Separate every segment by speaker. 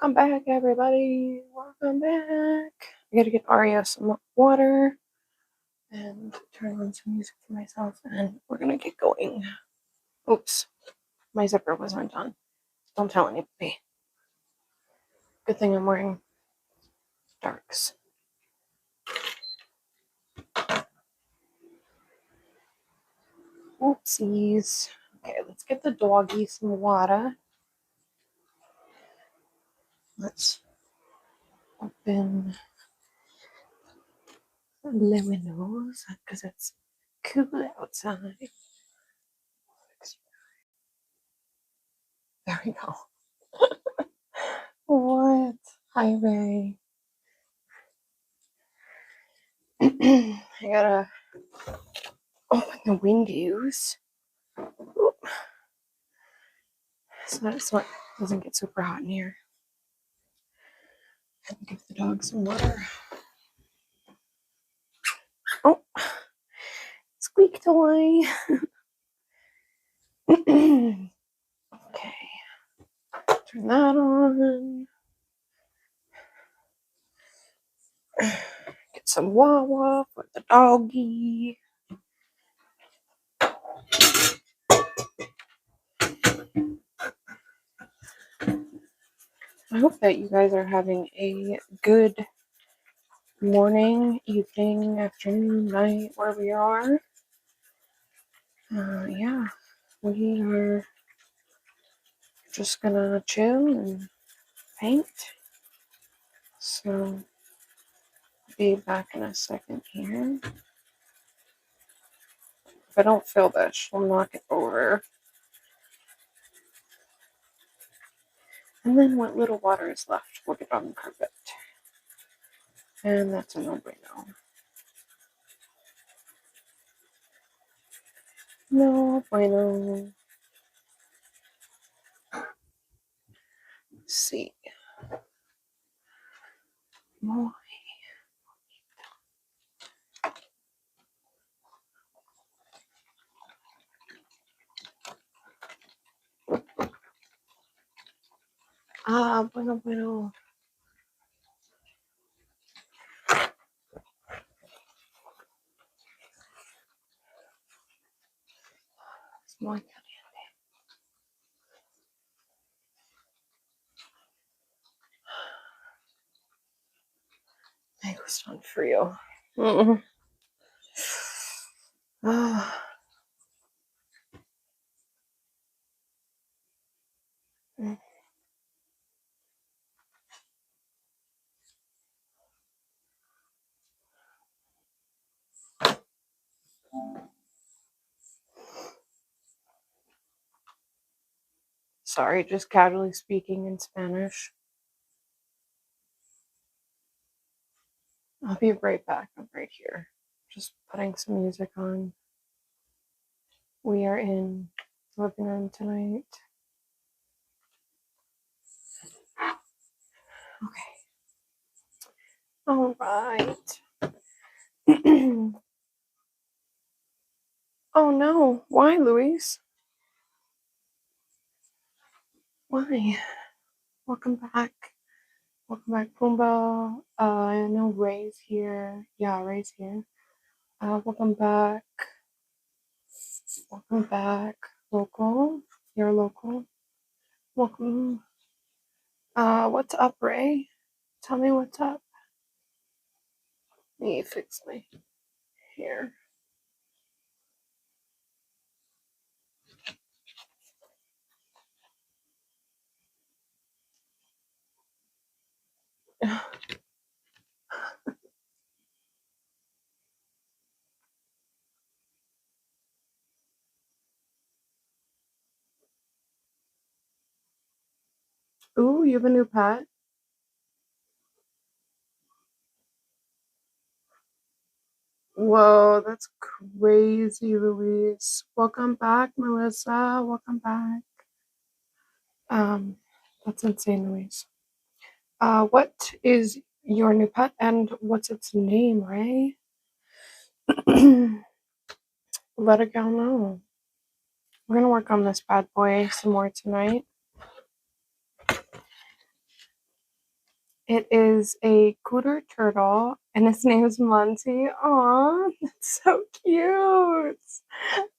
Speaker 1: Welcome back, everybody. Welcome back. I gotta get Aria some water and turn on some music for myself, and we're gonna get going. Oops, my zipper wasn't undone. Don't tell anybody. Good thing I'm wearing darks. Oopsies. Okay, let's get the doggy some water. Let's open the windows because it's cool outside. There we go. What? Hi, Ray. I gotta open the windows so that it doesn't get super hot in here. And give the dog some water. Oh, squeak toy. Okay, turn that on. Get some Wawa for the doggy. I hope that you guys are having a good morning, evening, afternoon, night, where we are. Yeah, we are just gonna chill and paint. So, be back in a second here. If I don't fill this, she'll knock it over. And then what little water is left, we'll get on the carpet. And that's a no-brainer. No bueno. Let's see. Muy. Bueno. It's muy caliente. Me gustan frío. Sorry, just casually speaking in Spanish. I'll be right back. I'm right here. Just putting some music on. We are in the living room tonight. Okay. All right. Oh no. Why, Luis? Why? Welcome back. Welcome back, Pumbaa. I know Ray's here. Yeah, Ray's here. Welcome back. Welcome back, local. You're local. Welcome. What's up, Ray? Tell me what's up. Let me fix my hair. Ooh, you have a new pet? Whoa, that's crazy, Luis. Welcome back, Melissa. Welcome back. That's insane, Luis. What is your new pet and what's its name, Ray? Let a gal know. We're gonna work on this bad boy some more tonight. It is a cooter turtle, and his name is Muncie. Aw, that's so cute.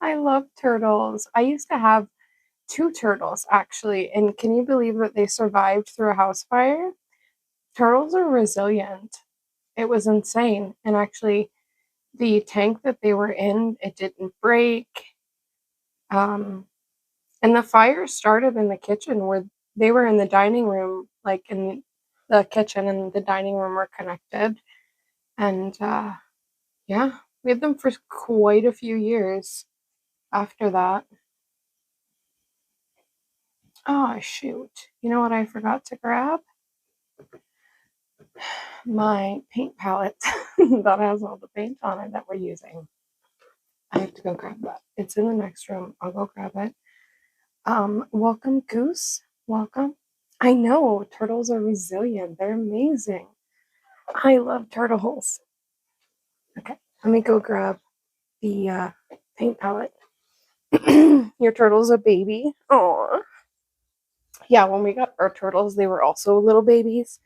Speaker 1: I love turtles. I used to have two turtles, actually, and can you believe that they survived through a house fire? Turtles are resilient. It was insane, and actually, the tank that they were in, it didn't break. Um, and the fire started in the kitchen where they were in the dining room, like in the kitchen and the dining room were connected. And yeah, we had them for quite a few years after that. Oh, shoot. You know what I forgot to grab? My paint palette that has all the paint on it that we're using. I have to go grab that. It's in the next room. I'll go grab it. Welcome, Goose. Welcome. I know turtles are resilient. They're amazing. I love turtles. Okay, let me go grab the paint palette. Your turtle's a baby. Oh, yeah. When we got our turtles, they were also little babies.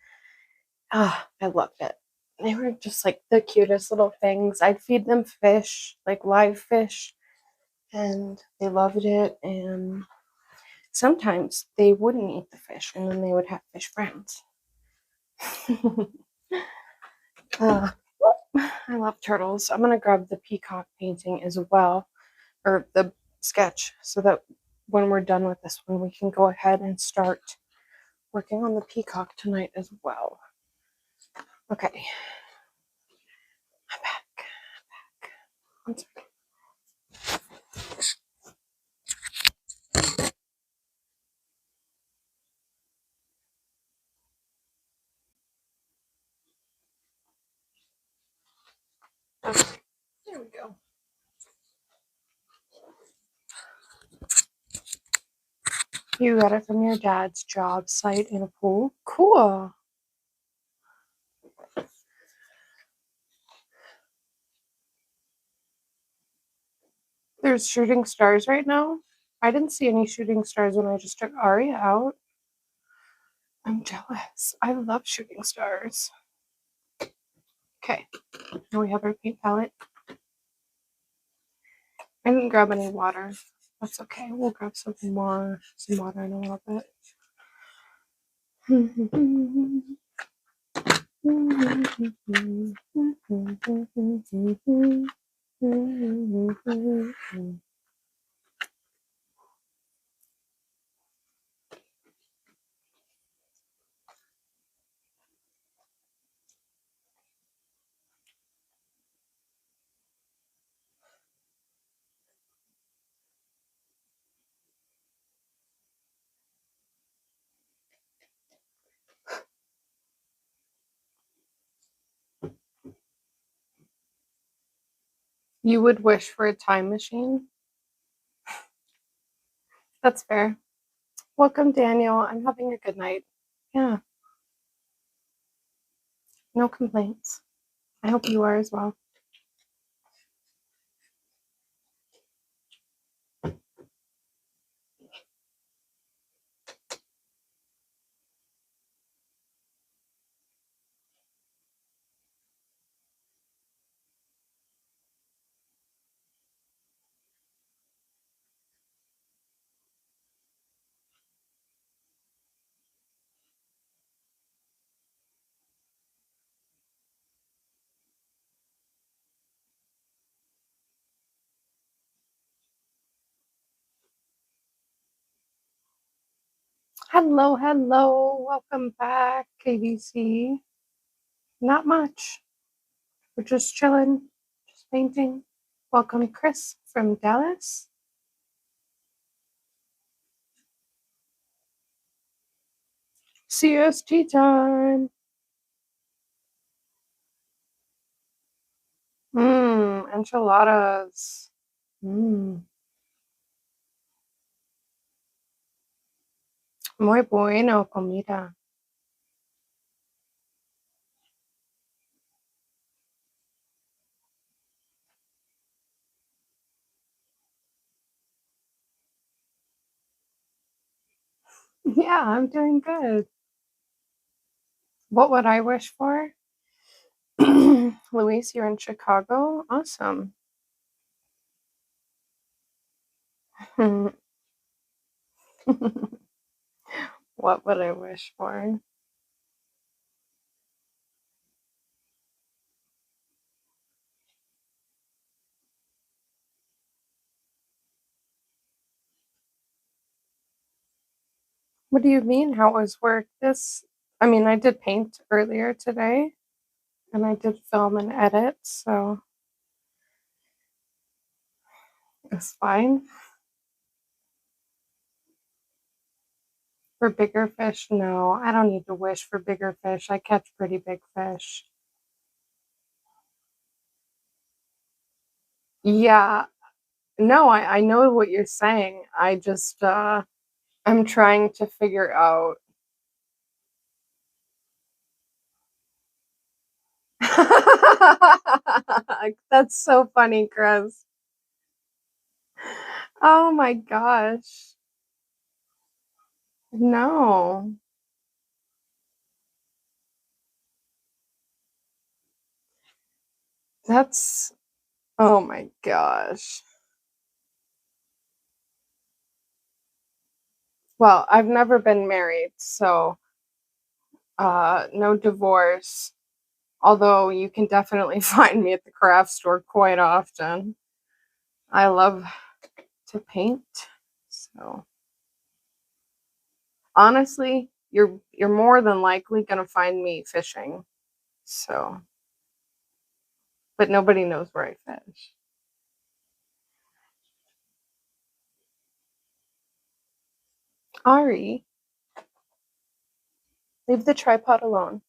Speaker 1: Ah, I loved it. They were just like the cutest little things. I'd feed them fish, like live fish, and they loved it. And sometimes they wouldn't eat the fish, and then they would have fish friends. uh, I love turtles. I'm gonna grab the peacock painting as well, or the sketch, so that when we're done with this one, we can go ahead and start working on the peacock tonight as well. Okay, I'm back. One second. Okay, there we go. You got it from your dad's job site in a pool? Cool. There's shooting stars right now. I didn't see any shooting stars when I just took Aria out. I'm jealous. I love shooting stars. Okay, now we have our paint palette. I didn't grab any water. That's okay. We'll grab some water in a little bit. You would wish for a time machine? That's fair. Welcome, Daniel. I'm having a good night. Yeah, no complaints. I hope you are as well. Hello, hello. Welcome back, KBC. Not much. We're just chilling, just painting. Welcome, Chris from Dallas. CST time. Enchiladas. Muy bueno comida. Yeah, I'm doing good. What would I wish for? Luis, you're in Chicago? Awesome. What would I wish for? What do you mean? How was work? I mean, I did paint earlier today and I did film and edit, so it's fine. For bigger fish, no, I don't need to wish for bigger fish. I catch pretty big fish. Yeah, no, I know what you're saying. I'm trying to figure out. That's so funny, Chris. Oh my gosh. No. That's oh my gosh. Well, I've never been married, so no divorce. Although you can definitely find me at the craft store quite often. I love to paint. So honestly, you're more than likely gonna find me fishing. So, but nobody knows where I fish. Ari, leave the tripod alone.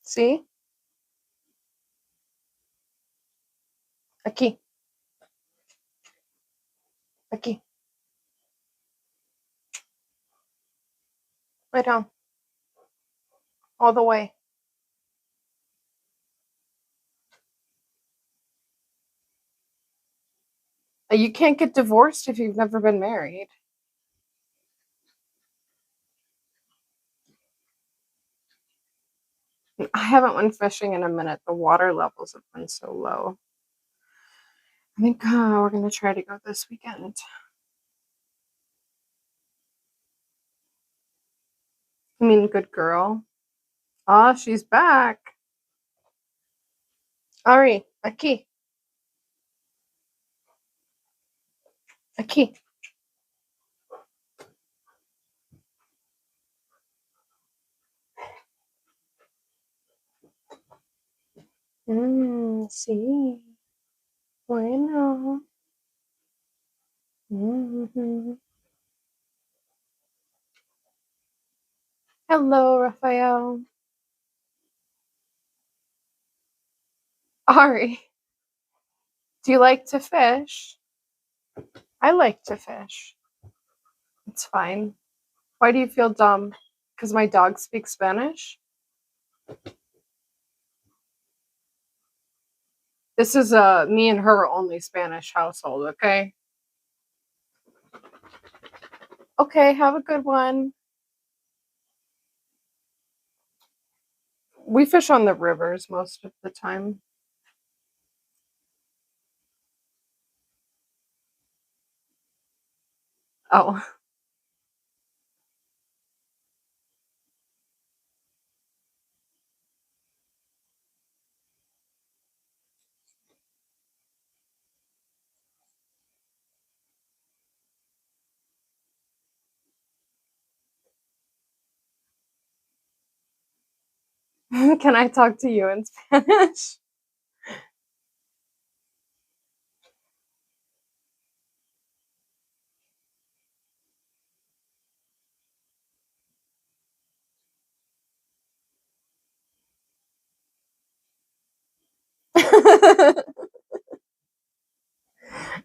Speaker 1: See? Aquí, aquí. Lay down. All the way. You can't get divorced if you've never been married. I haven't went fishing in a minute. The water levels have been so low. I think we're gonna try to go this weekend. I mean, good girl. Oh, she's back. Ari, aquí, aquí. Sí. Bueno. Mhm. Hello, Raphael. Ari, do you like to fish? I like to fish. It's fine. Why do you feel dumb? Because my dog speaks Spanish? This is a me and her only Spanish household, okay? Okay, have a good one. We fish on the rivers most of the time. Oh. Can I talk to you in Spanish?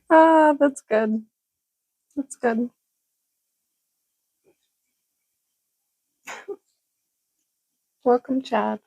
Speaker 1: Ah, that's good. That's good. Welcome, Chad.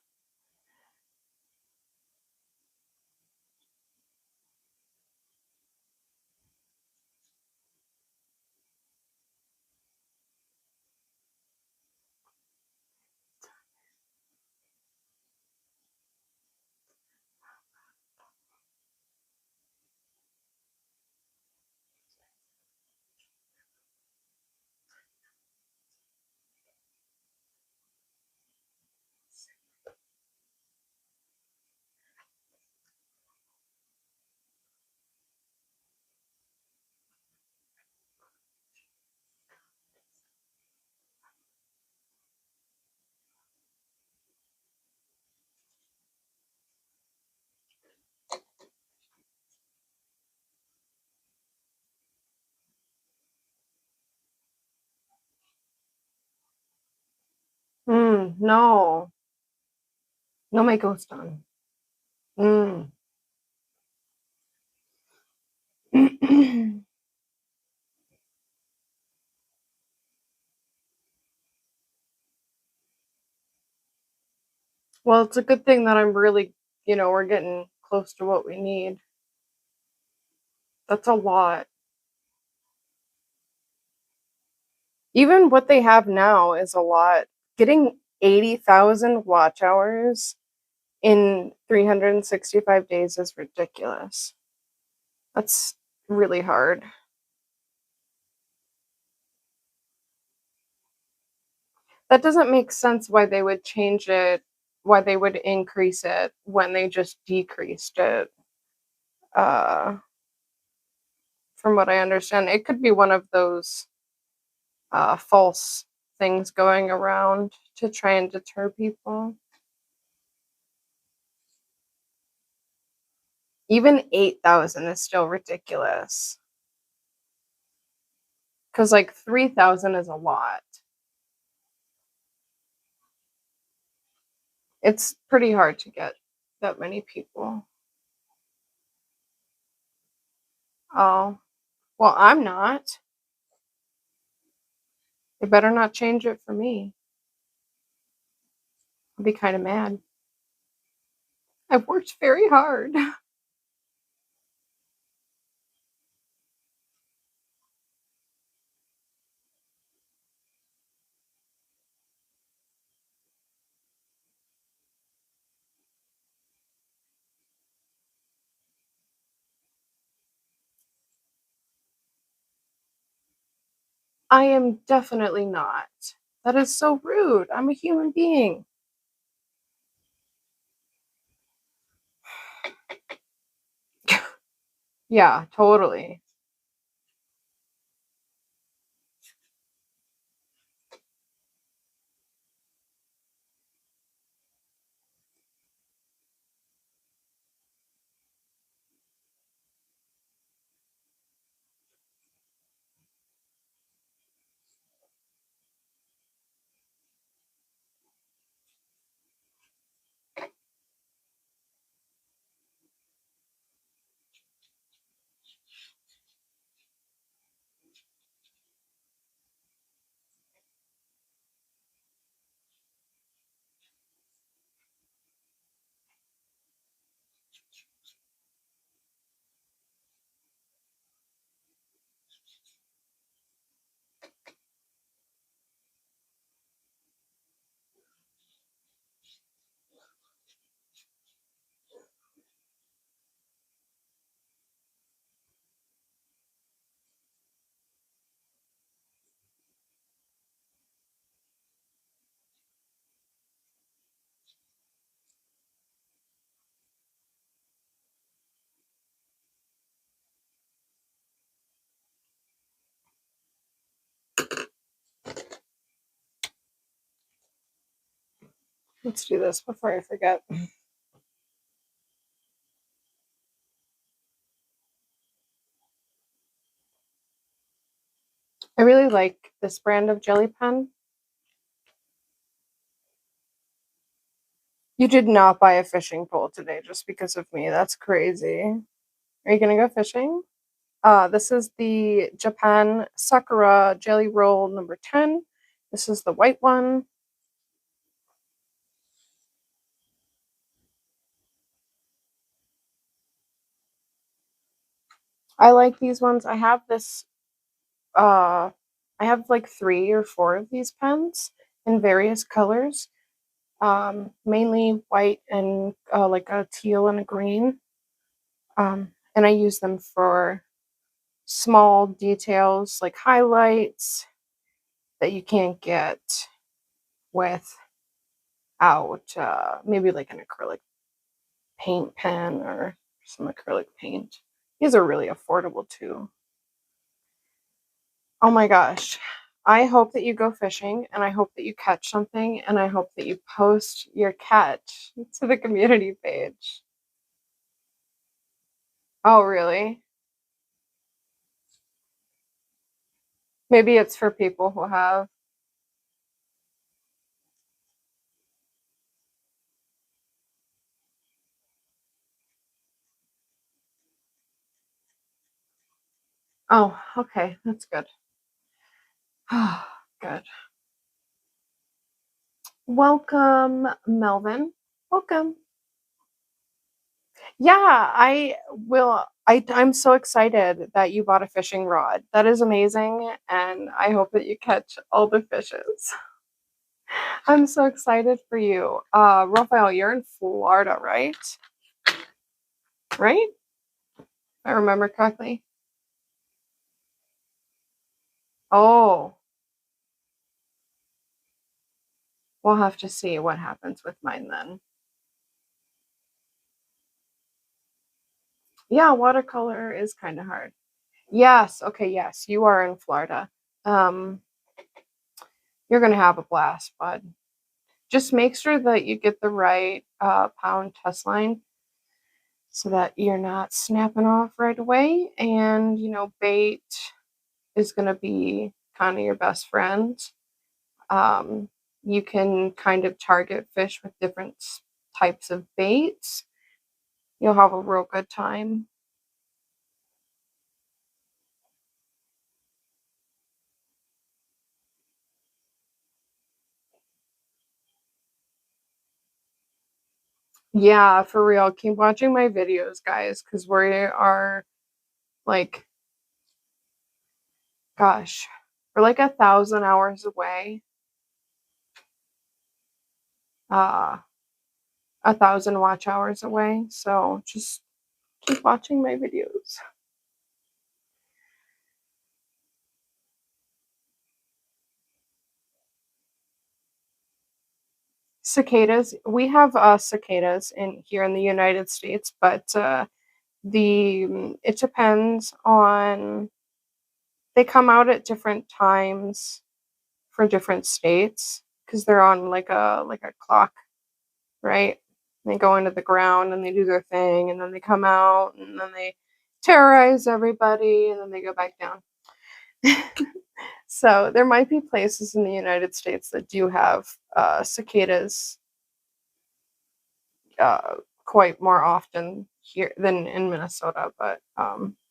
Speaker 1: No. No my ghost on. Well, it's a good thing that I'm really, we're getting close to what we need. That's a lot. Even what they have now is a lot. Getting 80,000 watch hours in 365 days is ridiculous. That's really hard. That doesn't make sense why they would change it, why they would increase it when they just decreased it. Uh, from what I understand, it could be one of those false things going around to try and deter people. Even 8,000 is still ridiculous. Because, like, 3,000 is a lot. It's pretty hard to get that many people. Oh, well, I'm not. They better not change it for me. I'll be kind of mad. I've worked very hard. I am definitely not. That is so rude. I'm a human being. Yeah, totally. Let's do this before I forget. I really like this brand of jelly pen. You did not buy a fishing pole today just because of me. That's crazy. Are you gonna go fishing? This is the Japan Sakura Jelly Roll number 10. This is the white one. I like these ones. Uh I have like 3 or 4 of these pens in various colors. Mainly white and like a teal and a green. And I use them for small details like highlights that you can't get without maybe like an acrylic paint pen or some acrylic paint. These are really affordable too. Oh my gosh. I hope that you go fishing and I hope that you catch something and I hope that you post your catch to the community page. Oh, really? Maybe it's for people who have. Oh, okay. That's good. Good. Welcome, Melvin. Welcome. Yeah, I will. I'm so excited that you bought a fishing rod. That is amazing, and I hope that you catch all the fishes. I'm so excited for you. Rafael, you're in Florida, right? Right? If I remember correctly. Oh, we'll have to see what happens with mine then. Yeah, watercolor is kind of hard. Yes, okay, yes, you are in Florida. Um, you're gonna have a blast, bud. Just make sure that you get the right pound test line so that you're not snapping off right away. And bait is gonna be kind of your best friend. Um, you can kind of target fish with different types of baits. You'll have a real good time. Yeah, for real. Keep watching my videos, guys, because we are like, gosh, we're like 1,000 hours away. 1,000 watch hours away. So just keep watching my videos. Cicadas. We have cicadas in here in the United States, but it depends on. They come out at different times for different states because they're on like a clock, right? They go into the ground and they do their thing, and then they come out and then they terrorize everybody, and then they go back down. So there might be places in the United States that do have cicadas uh, quite more often here than in Minnesota, but I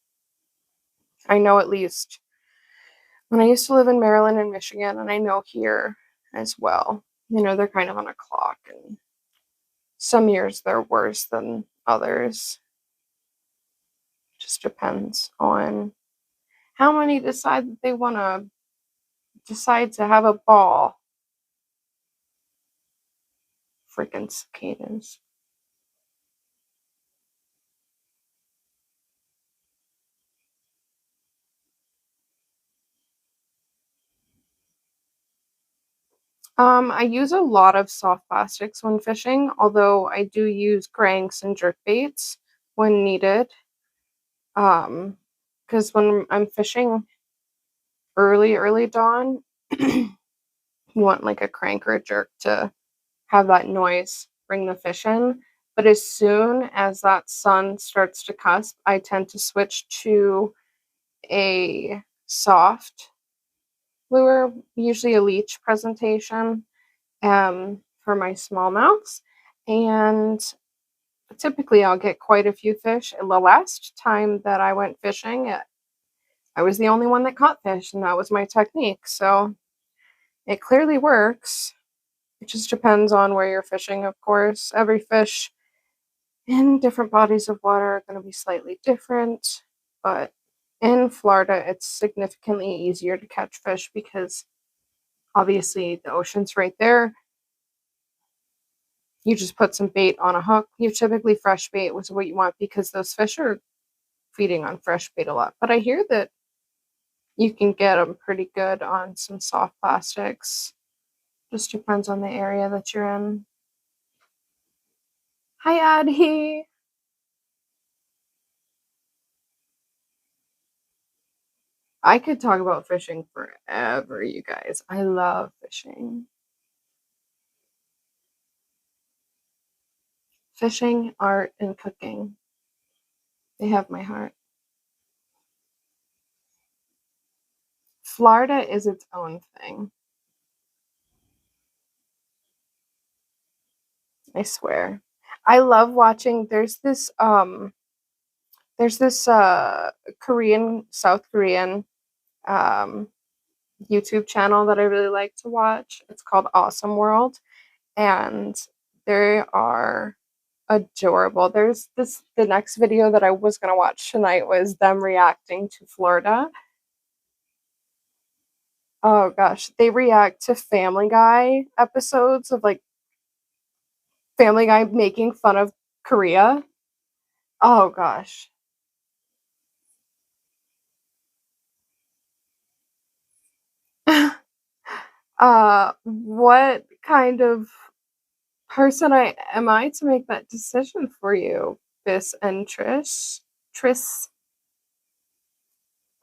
Speaker 1: know at least when I used to live in Maryland and Michigan, and I know here as well, they're kind of on a clock, and some years they're worse than others. Just depends on how many decide that they want to decide to have a ball. Freaking cicadas. I use a lot of soft plastics when fishing, although I do use cranks and jerk baits when needed. Because when I'm fishing early dawn, you want like a crank or a jerk to have that noise bring the fish in. But as soon as that sun starts to cusp, I tend to switch to a soft lure, usually a leech presentation, for my smallmouths. And typically I'll get quite a few fish. And the last time that I went fishing, I was the only one that caught fish, and that was my technique. So it clearly works. It just depends on where you're fishing, of course. Every fish in different bodies of water are going to be slightly different, but in Florida, it's significantly easier to catch fish because obviously the ocean's right there. You just put some bait on a hook. You typically fresh bait was what you want because those fish are feeding on fresh bait a lot. But I hear that you can get them pretty good on some soft plastics. Just depends on the area that you're in. Hi, Addie. I could talk about fishing forever, you guys. I love fishing. Fishing, art, and cooking. They have my heart. Florida is its own thing. I swear. I love watching. There's There's this South Korean um, YouTube channel that I really like to watch. It's called Awesome World, and they are adorable. There's the next video that I was gonna watch tonight was them reacting to Florida. Oh gosh, they react to Family Guy episodes of like Family Guy making fun of Korea. Oh gosh. What kind of person am I to make that decision for you, Bis and Trish? Tris,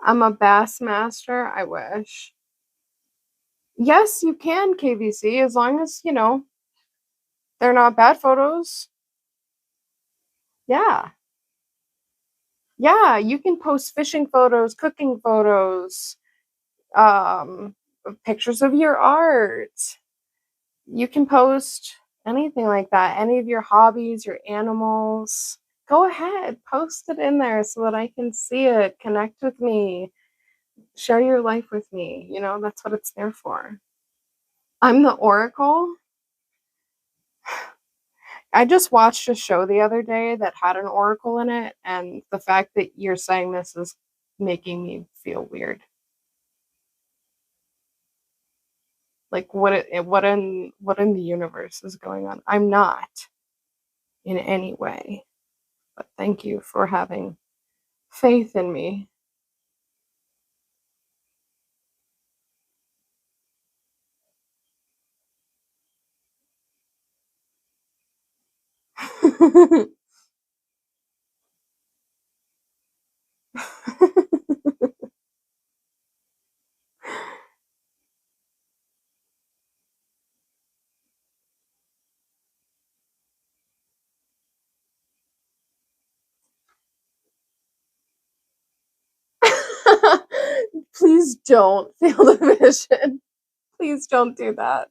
Speaker 1: I'm a bass master. I wish. Yes, you can, KVC, as long as, they're not bad photos. Yeah. Yeah, you can post fishing photos, cooking photos, um, pictures of your art. You can post anything like that, any of your hobbies, your animals. Go ahead, post it in there so that I can see it, connect with me, share your life with me. That's what it's there for. I'm the Oracle. I just watched a show the other day that had an oracle in it, and the fact that you're saying this is making me feel weird. Like what in the universe is going on? I'm not in any way, but thank you for having faith in me. Please don't feel the vision. Please don't do that.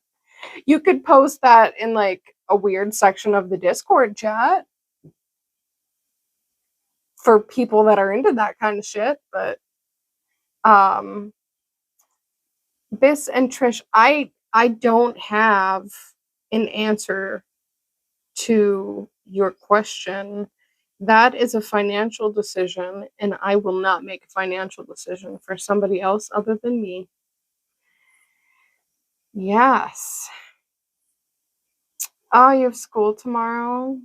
Speaker 1: You could post that in like a weird section of the Discord chat for people that are into that kind of shit, but um Bis and Trish, I don't have an answer to your question. That is a financial decision, and I will not make a financial decision for somebody else other than me. Yes. Oh, you have school tomorrow?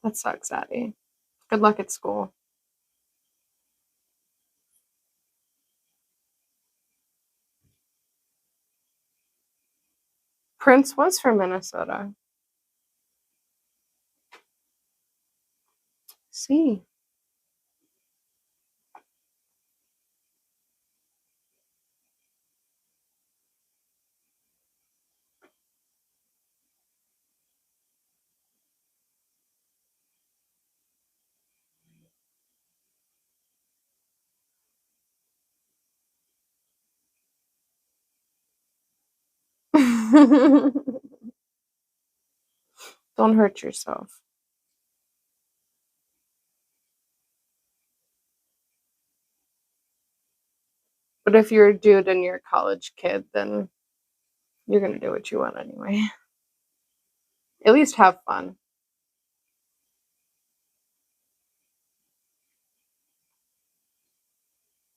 Speaker 1: That sucks, Addie. Good luck at school. Prince was from Minnesota. See. Don't hurt yourself. But if you're a dude and you're a college kid, then you're gonna do what you want anyway. At least have fun.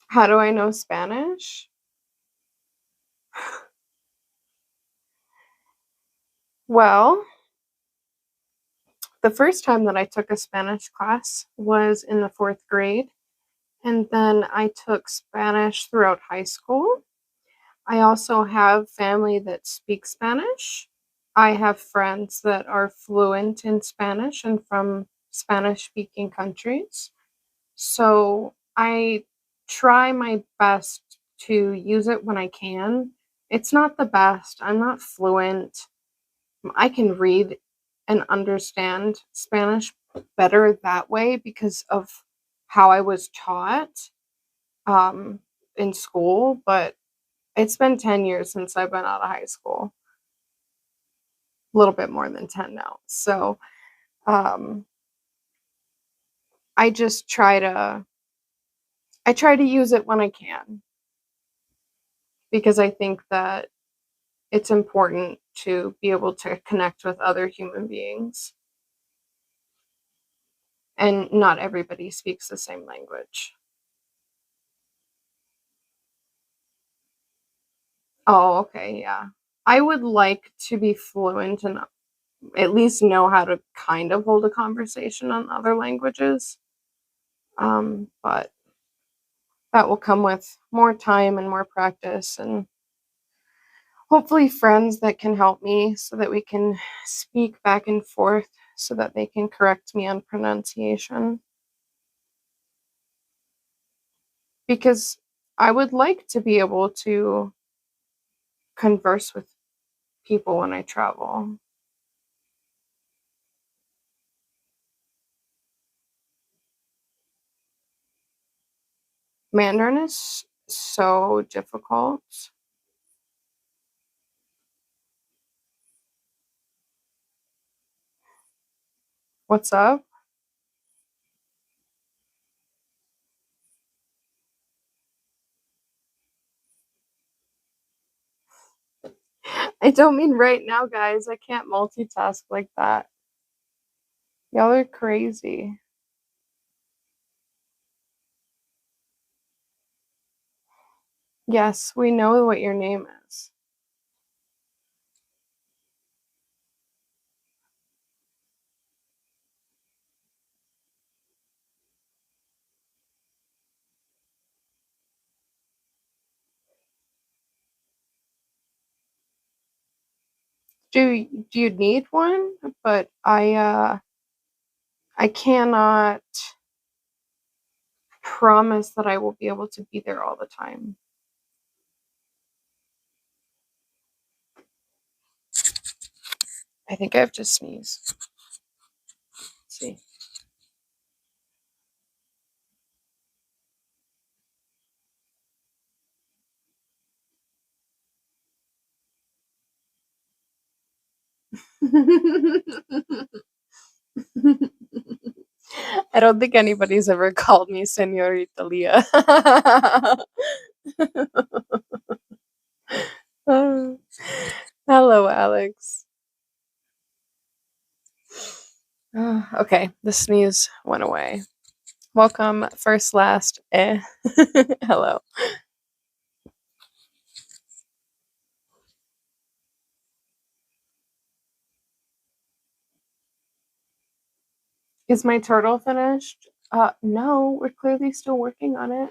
Speaker 1: How do I know Spanish? Well, the first time that I took a Spanish class was in the fourth grade, and then I took Spanish throughout high school. I also have family that speaks Spanish. I have friends that are fluent in Spanish and from Spanish speaking countries. So I try my best to use it when I can. It's not the best. I'm not fluent. I can read and understand Spanish better that way because of how I was taught um, in school, but it's been 10 years since I've been out of high school. A little bit more than 10 now. So, um, I just try to use it when I can, because I think that it's important to be able to connect with other human beings, and not everybody speaks the same language. Oh, okay, yeah. I would like to be fluent and at least know how to kind of hold a conversation on other languages. But that will come with more time and more practice, and hopefully friends that can help me so that we can speak back and forth so that they can correct me on pronunciation. Because I would like to be able to converse with people when I travel. Mandarin is so difficult. What's up? I don't mean right now, guys. I can't multitask like that. Y'all are crazy. Yes, we know what your name is. Do you need one? But I cannot promise that I will be able to be there all the time. I think I have to sneeze. Let's see. I don't think anybody's ever called me Senorita Leah. Hello, Alex. Okay, the sneeze went away. Welcome, first, last, hello. Is my turtle finished? No, we're clearly still working on it.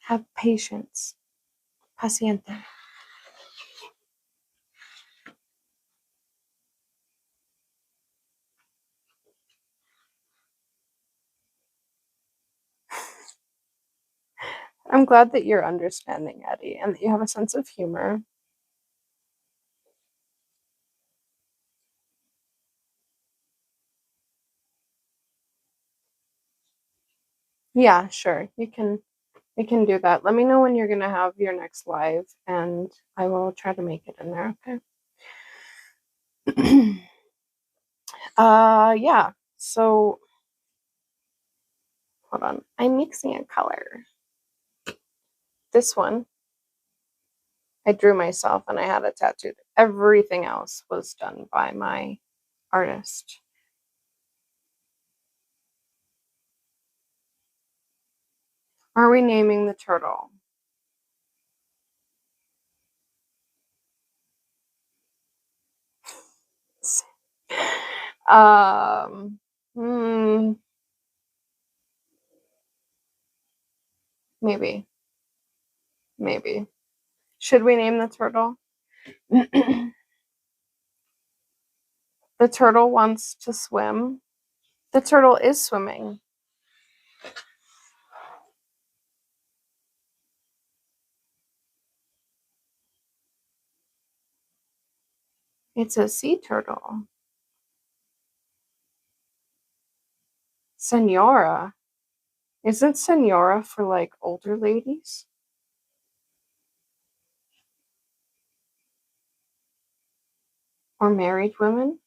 Speaker 1: Have patience. Paciente. I'm glad that you're understanding, Eddie, and that you have a sense of humor. Yeah, sure. You can do that. Let me know when you're gonna have your next live, and I will try to make it in there, okay? Yeah. So hold on. I'm mixing a color. This one I drew myself and I had it tattooed. Everything else was done by my artist. Are we naming the turtle? Um, hmm, maybe. Maybe. Should we name the turtle? The turtle wants to swim. The turtle is swimming. It's a sea turtle. Senora. Isn't senora for like older ladies? Or married women?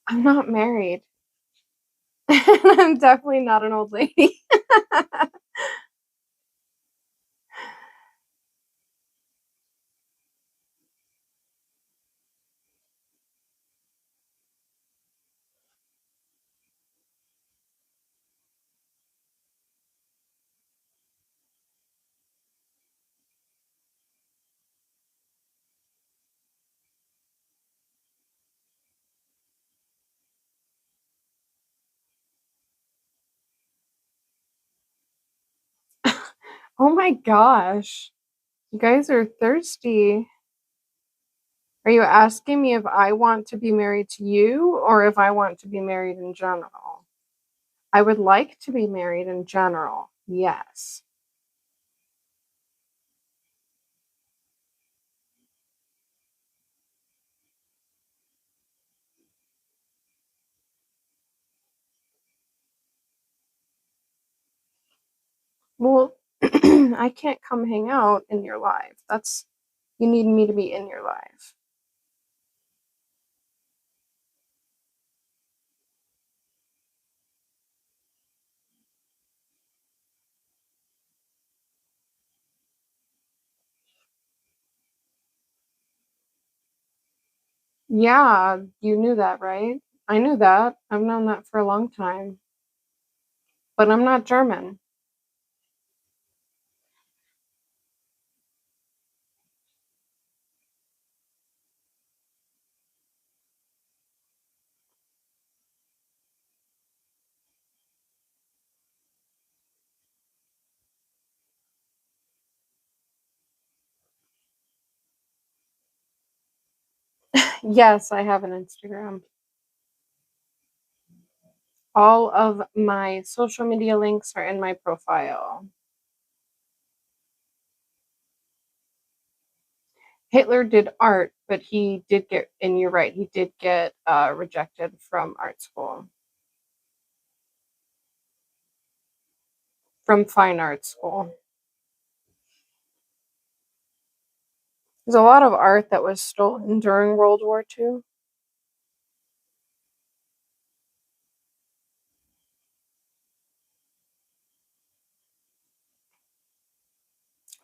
Speaker 1: I'm not married. I'm definitely not an old lady. Oh my gosh. You guys are thirsty. Are you asking me if I want to be married to you or if I want to be married in general? I would like to be married in general. Yes. Well, I can't come hang out in your life. That's you need me to be in your life. Yeah, you knew that, right? I knew that. I've known that for a long time. But I'm not German. Yes, I have an Instagram. All of my social media links are in my profile. Hitler did art, but he did get, and you're right, he did get rejected from art school, from fine art school. There's a lot of art that was stolen during World War II,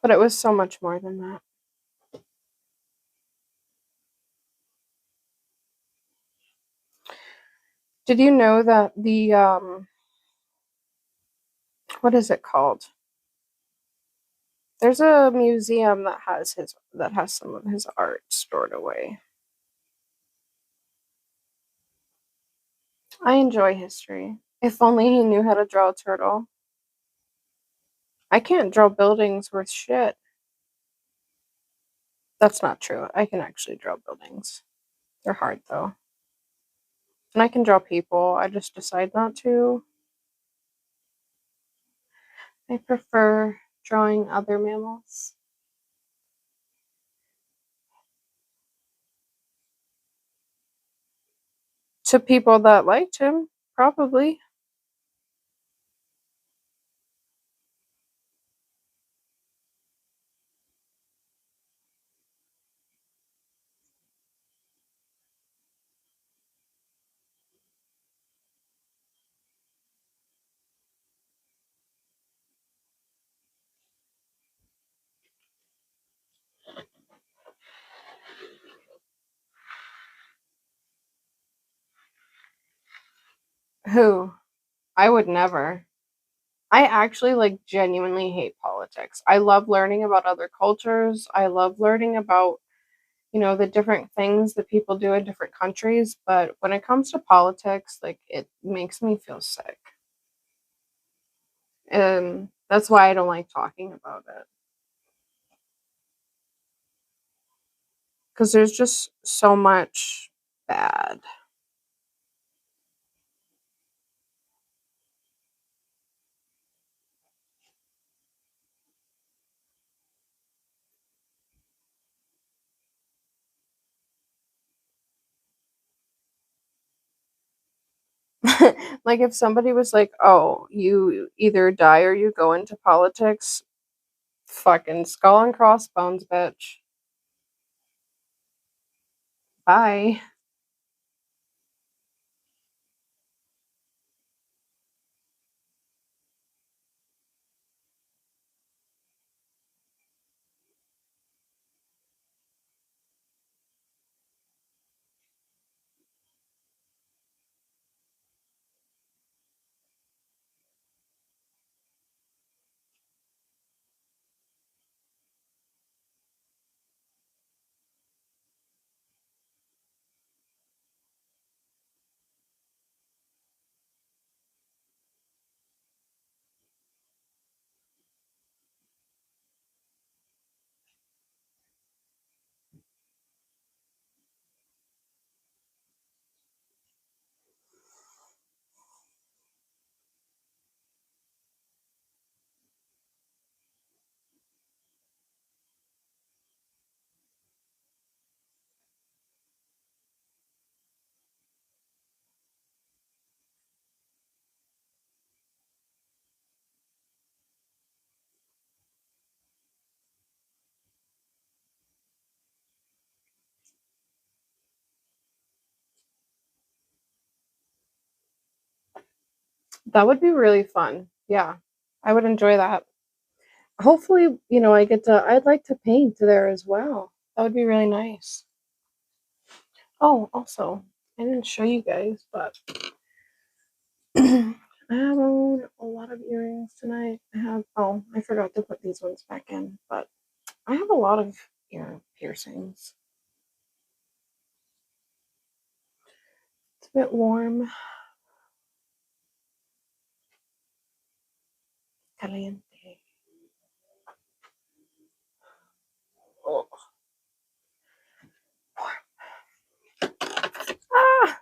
Speaker 1: but it was so much more than that. Did you know that the what is it called? There's a museum that has some of his art stored away. I enjoy history. If only he knew how to draw a turtle. I can't draw buildings worth shit. That's not true. I can actually draw buildings. They're hard though. And I can draw people. I just decide not to. I prefer drawing other mammals. To people that liked him, probably. Who? I would never. I actually like genuinely hate politics. I love learning about other cultures. I love learning about, the different things that people do in different countries, but when it comes to politics, like it makes me feel sick. And that's why I don't like talking about it. Because there's just so much bad. Like if somebody was like, "Oh, you either die or you go into politics," fucking skull and crossbones, bitch. Bye. That would be really fun. Yeah. I would enjoy that. Hopefully, I'd like to paint there as well. That would be really nice. Oh, also, I didn't show you guys, but I have on a lot of earrings tonight. I forgot to put these ones back in, but I have a lot of ear piercings. It's a bit warm. Caliente. Oh. Ah!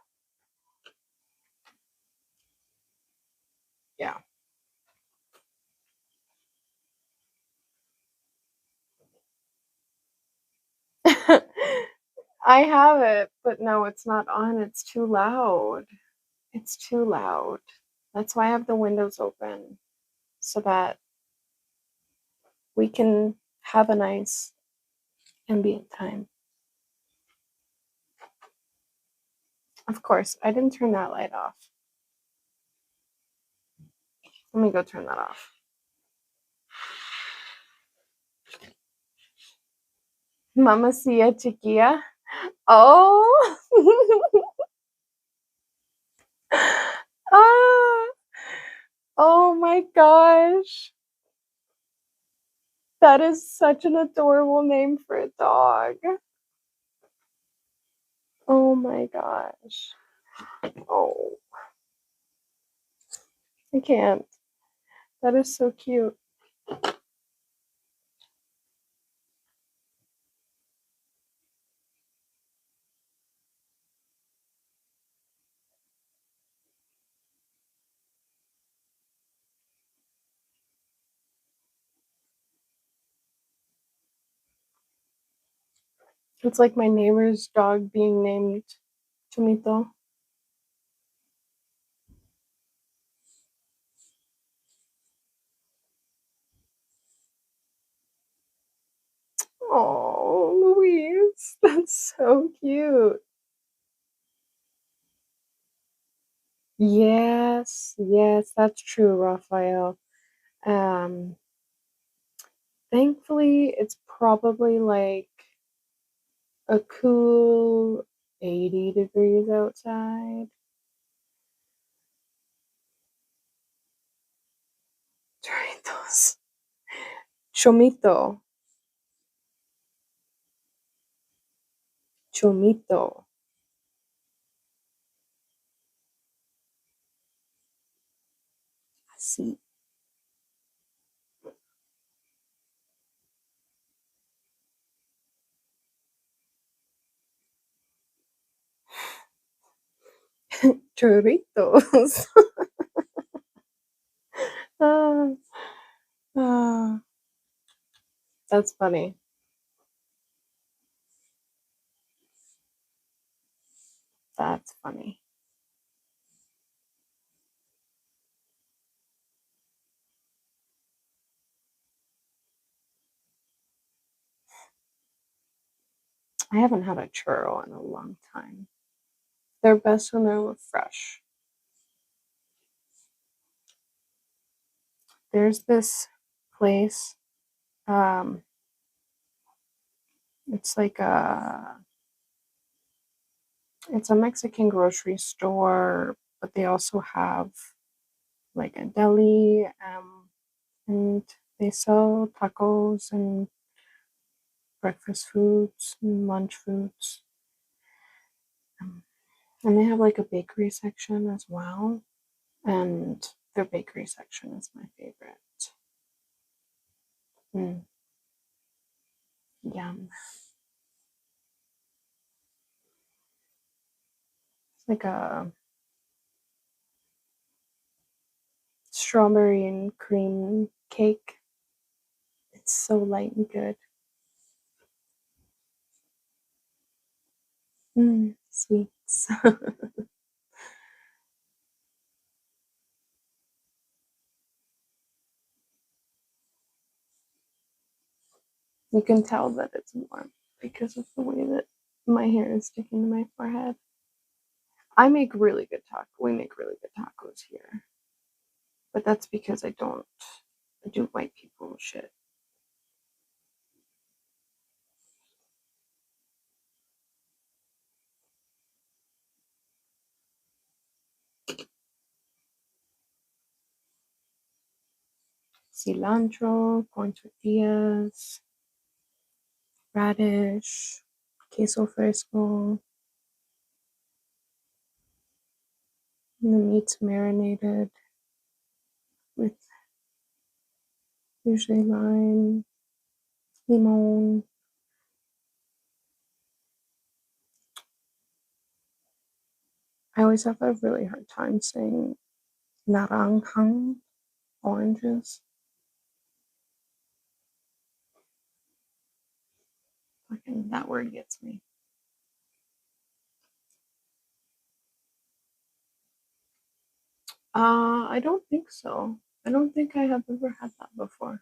Speaker 1: Yeah. I have it, but no, it's not on. It's too loud. It's too loud. That's why I have the windows open so that we can have a nice ambient time. Of course, I didn't turn that light off. Let me go turn that off. Mamacilla chiquilla. Oh. Ah. Oh my gosh. That is such an adorable name for a dog. Oh my gosh. Oh, I can't. That is so cute. It's like my neighbor's dog being named Chumito. Oh, Louise. That's so cute. Yes, that's true, Raphael. Um, Thankfully, it's probably like a cool 80 degrees outside. Choritos. Chomito. Chomito. Así. Choritos. Ah, ah, that's funny. That's funny. I haven't had a churro in a long time. They're best when they're fresh. There's this place. It's like it's a Mexican grocery store, but they also have like a deli, and they sell tacos and breakfast foods and lunch foods. And they have like a bakery section as well. And their bakery section is my favorite. Mm, yum. It's like a strawberry and cream cake. It's so light and good. Sweets. You can tell that it's warm because of the way that my hair is sticking to my forehead. I make really good tacos. We make really good tacos here. But that's because I don't do white people shit. Cilantro, corn tortillas, radish, queso fresco, and the meat's marinated with usually lime, limon. I always have a really hard time saying naranjang, oranges. Fucking that word gets me. I don't think so. I don't think I have ever had that before.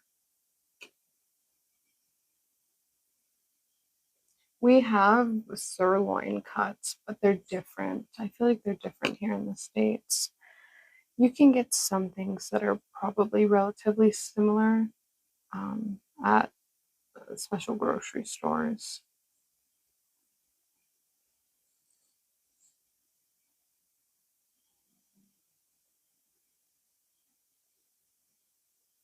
Speaker 1: We have sirloin cuts, but they're different. I feel like they're different here in the States. You can get some things that are probably relatively similar at special grocery stores.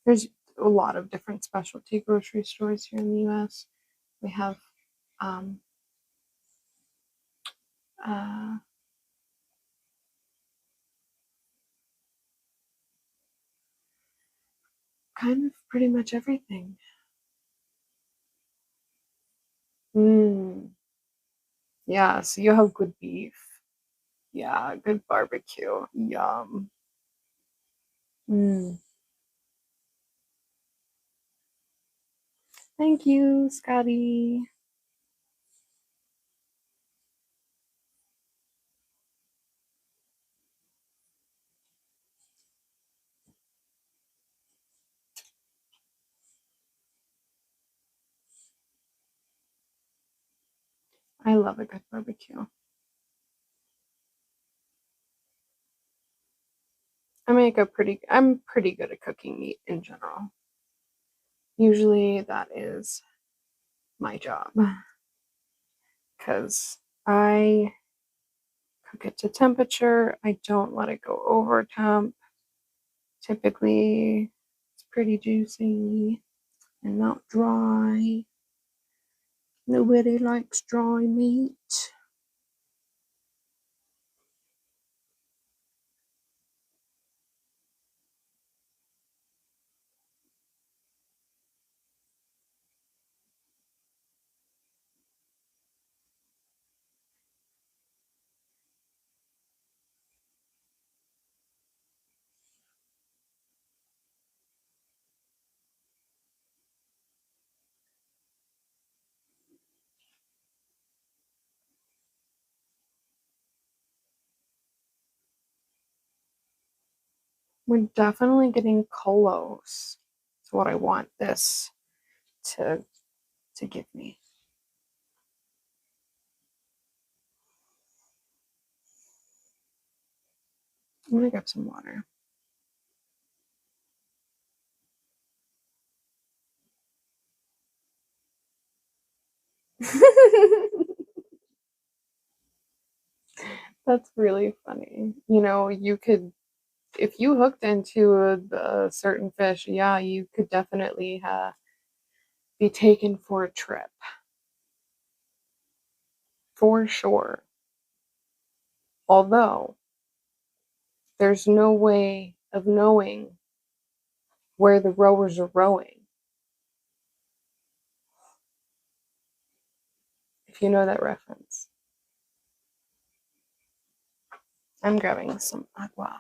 Speaker 1: There's a lot of different specialty grocery stores here in the US. We have um, uh, kind of pretty much everything. Mm, yeah, so you have good beef. Yeah, good barbecue. Yum. Mm. Thank you, Scotty. I love a good barbecue. I'm pretty good at cooking meat in general. Usually that is my job because I cook it to temperature. I don't let it go over temp. Typically, it's pretty juicy and not dry. Nobody likes dry meat. We're definitely getting close to what I want this to give me. I'm gonna grab some water. That's really funny. You know, you could, if you hooked into a certain fish, yeah, you could definitely be taken for a trip. For sure. Although, there's no way of knowing where the rowers are rowing. If you know that reference. I'm grabbing some agua.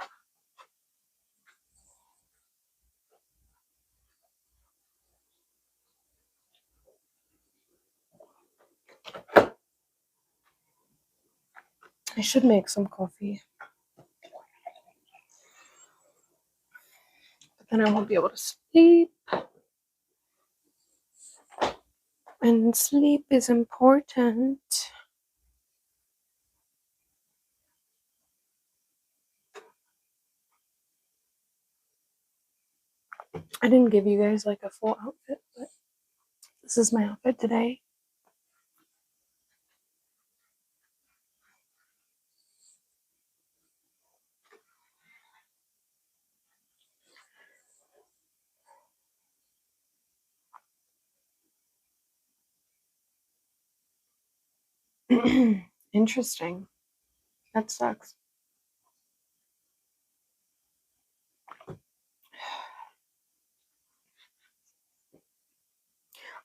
Speaker 1: I should make some coffee. But then I won't be able to sleep. And sleep is important. I didn't give you guys like a full outfit, but this is my outfit today. Interesting. That sucks.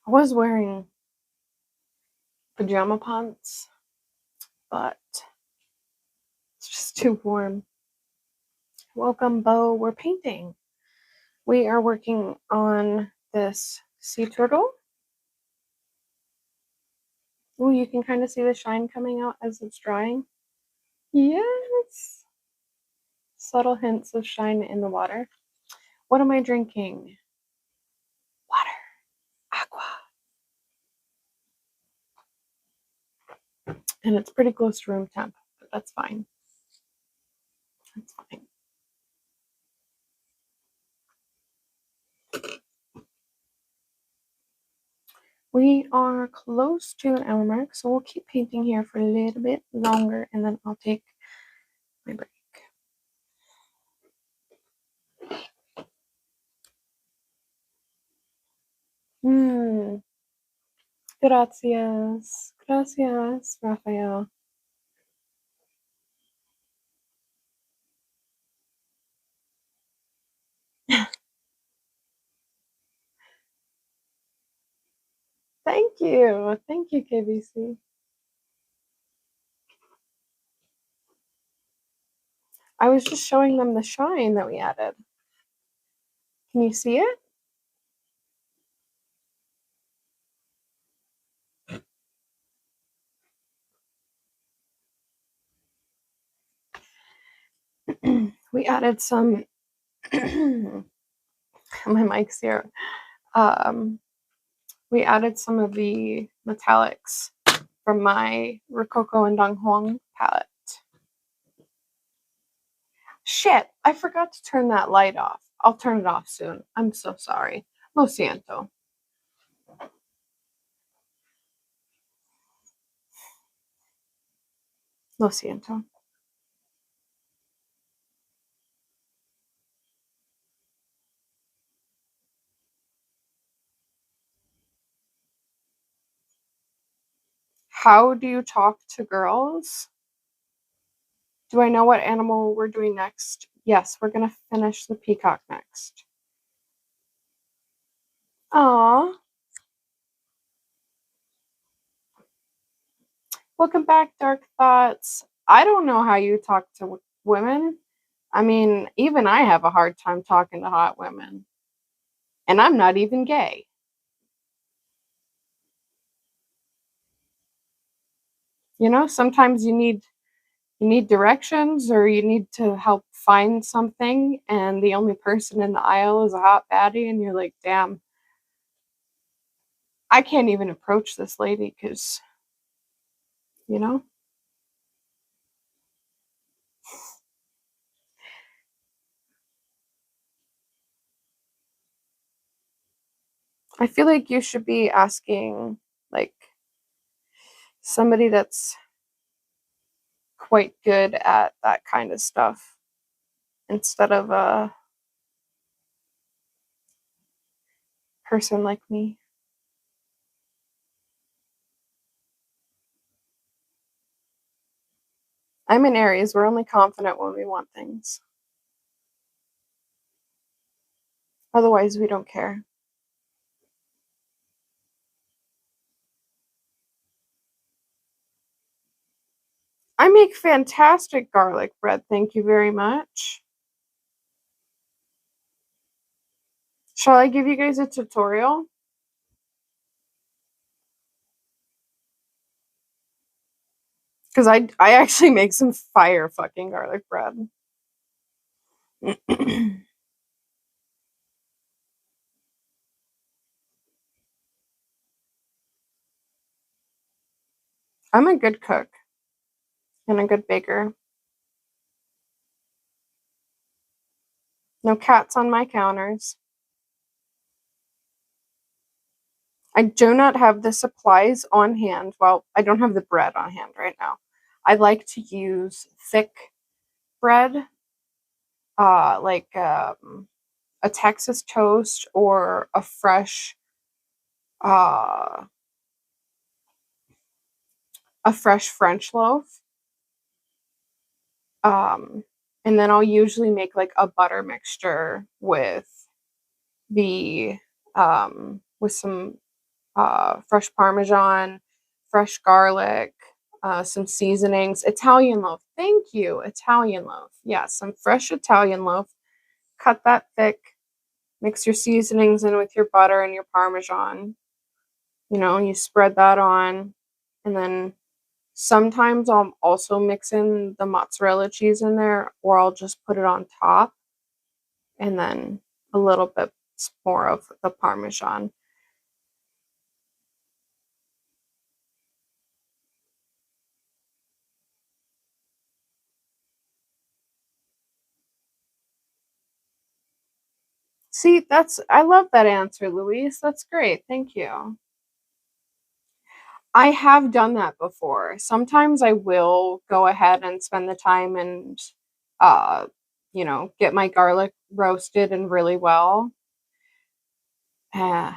Speaker 1: I was wearing pajama pants, but it's just too warm. Welcome, Bo. We're painting. We are working on this sea turtle. Oh, you can kind of see the shine coming out as it's drying. Yes. Subtle hints of shine in the water. What am I drinking? Water. Aqua. And it's pretty close to room temp, but that's fine. That's fine. We are close to an hour mark, so we'll keep painting here for a little bit longer, and then I'll take my break. Gracias. Gracias, Rafael. Thank you. Thank you, KBC. I was just showing them the shine that we added. Can you see it? We added some my mic's here. We added some of the metallics from my Rococo and Dong Huang palette. Shit, I forgot to turn that light off. I'll turn it off soon. I'm so sorry. Lo siento. Lo siento. How do you talk to girls? Do I know what animal we're doing next? Yes, we're going to finish the peacock next. Aww. Welcome back, Dark Thoughts. I don't know how you talk to women. I mean, even I have a hard time talking to hot women. And I'm not even gay. You know, sometimes you need directions, or you need to help find something, and the only person in the aisle is a hot baddie, and you're like, damn, I can't even approach this lady because, you know. I feel like you should be asking, like, somebody that's quite good at that kind of stuff instead of a person like me. I'm in Aries. We're only confident when we want things. Otherwise, we don't care. I make fantastic garlic bread. Thank you very much. Shall I give you guys a tutorial? Because I actually make some fire fucking garlic bread. I'm a good cook and a good baker. No cats on my counters. I do not have the supplies on hand. Well, I don't have the bread on hand right now. I like to use thick bread, like a Texas toast or uh, a fresh French loaf. Um, and then I'll usually make like a butter mixture the with some fresh Parmesan, fresh garlic, some seasonings, Italian loaf. Thank you, Italian loaf. Yeah, some fresh Italian loaf. Cut that thick. Mix your seasonings in with your butter and your Parmesan. You know, you spread that on, and then sometimes I'll also mix in the mozzarella cheese in there, or I'll just put it on top, and then a little bit more of the Parmesan. See, I love that answer, Louise. That's great. Thank you. I have done that before. Sometimes I will go ahead and spend the time and, uh, get my garlic roasted and really well. Uh,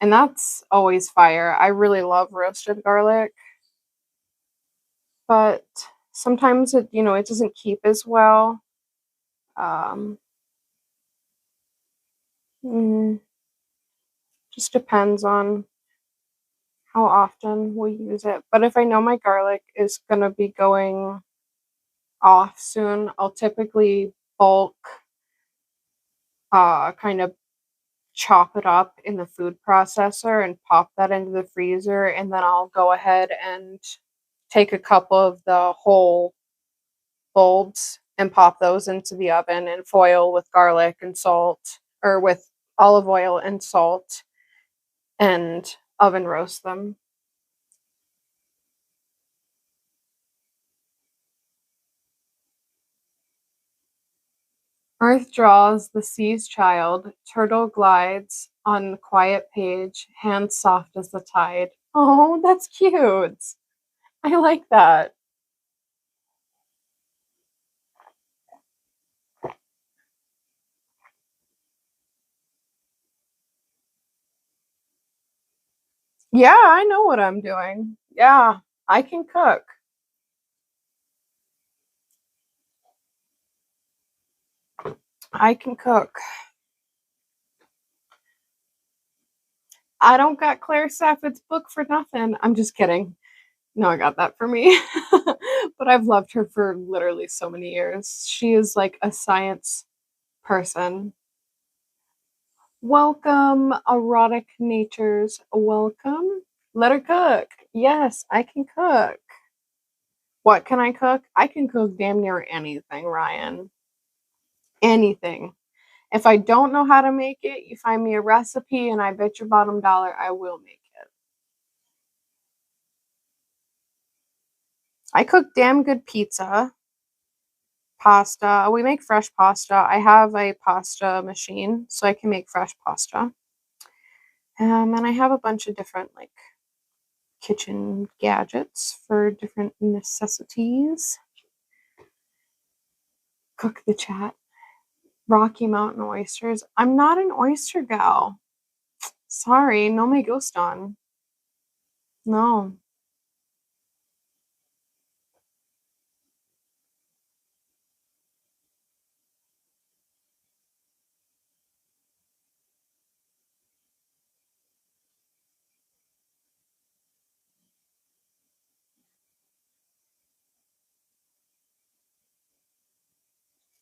Speaker 1: and that's always fire. I really love roasted garlic, but sometimes it doesn't keep as well. Um, mm, just depends on how often we use it. But if I know my garlic is going to be going off soon, I'll typically bulk kind of chop it up in the food processor and pop that into the freezer, and then I'll go ahead and take a couple of the whole bulbs and pop those into the oven and foil with garlic and salt, or with olive oil and salt, and oven roast them. Earth draws the sea's child, turtle glides on the quiet page, hands soft as the tide. Oh, that's cute. I like that. Yeah, I know what I'm doing. Yeah, I can cook. I can cook. I don't got Claire Safford's book for nothing. I'm just kidding. No, I got that for me. But I've loved her for literally so many years. She is like a science person. Welcome, erotic natures. Welcome. Let her cook. Yes, I can cook. What can I cook? I can cook damn near anything, Ryan. Anything. If I don't know how to make it, you find me a recipe and I bet your bottom dollar I will make it. I cook damn good pizza, pasta. We make fresh pasta. I have a pasta machine, so I can make fresh pasta. And I have a bunch of different like kitchen gadgets for different necessities. Cook the chat. Rocky Mountain oysters. I'm not an oyster gal. Sorry, no me gustan. No.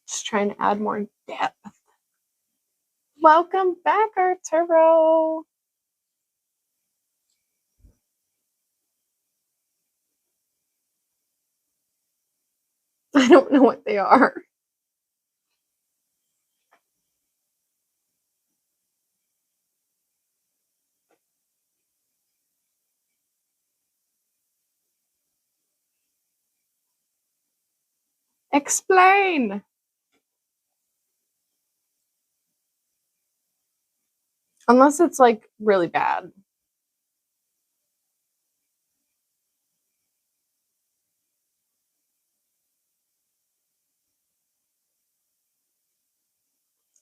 Speaker 1: Just trying to add more depth. Welcome back, Arturo. I don't know what they are. Explain. Unless it's like really bad.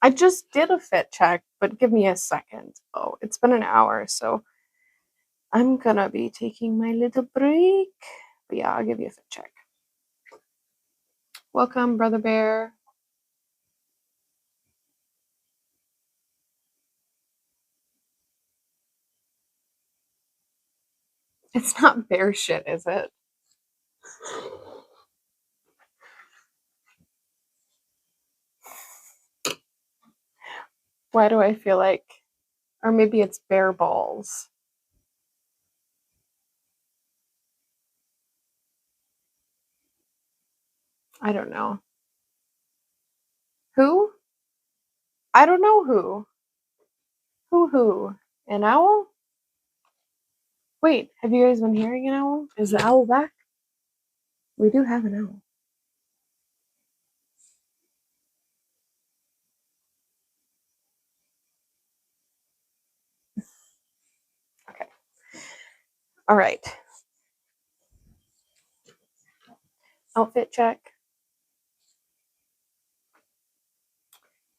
Speaker 1: I just did a fit check, but give me a second. Oh, it's been an hour, so I'm gonna be taking my little break. But yeah, I'll give you a fit check. Welcome, Brother Bear. It's not bear shit, is it? Why do I feel like, or maybe it's bear balls. I don't know. Who? I don't know who. Who? An owl? Wait, have you guys been hearing an owl? Is the owl back? We do have an owl. Okay. All right. Outfit check.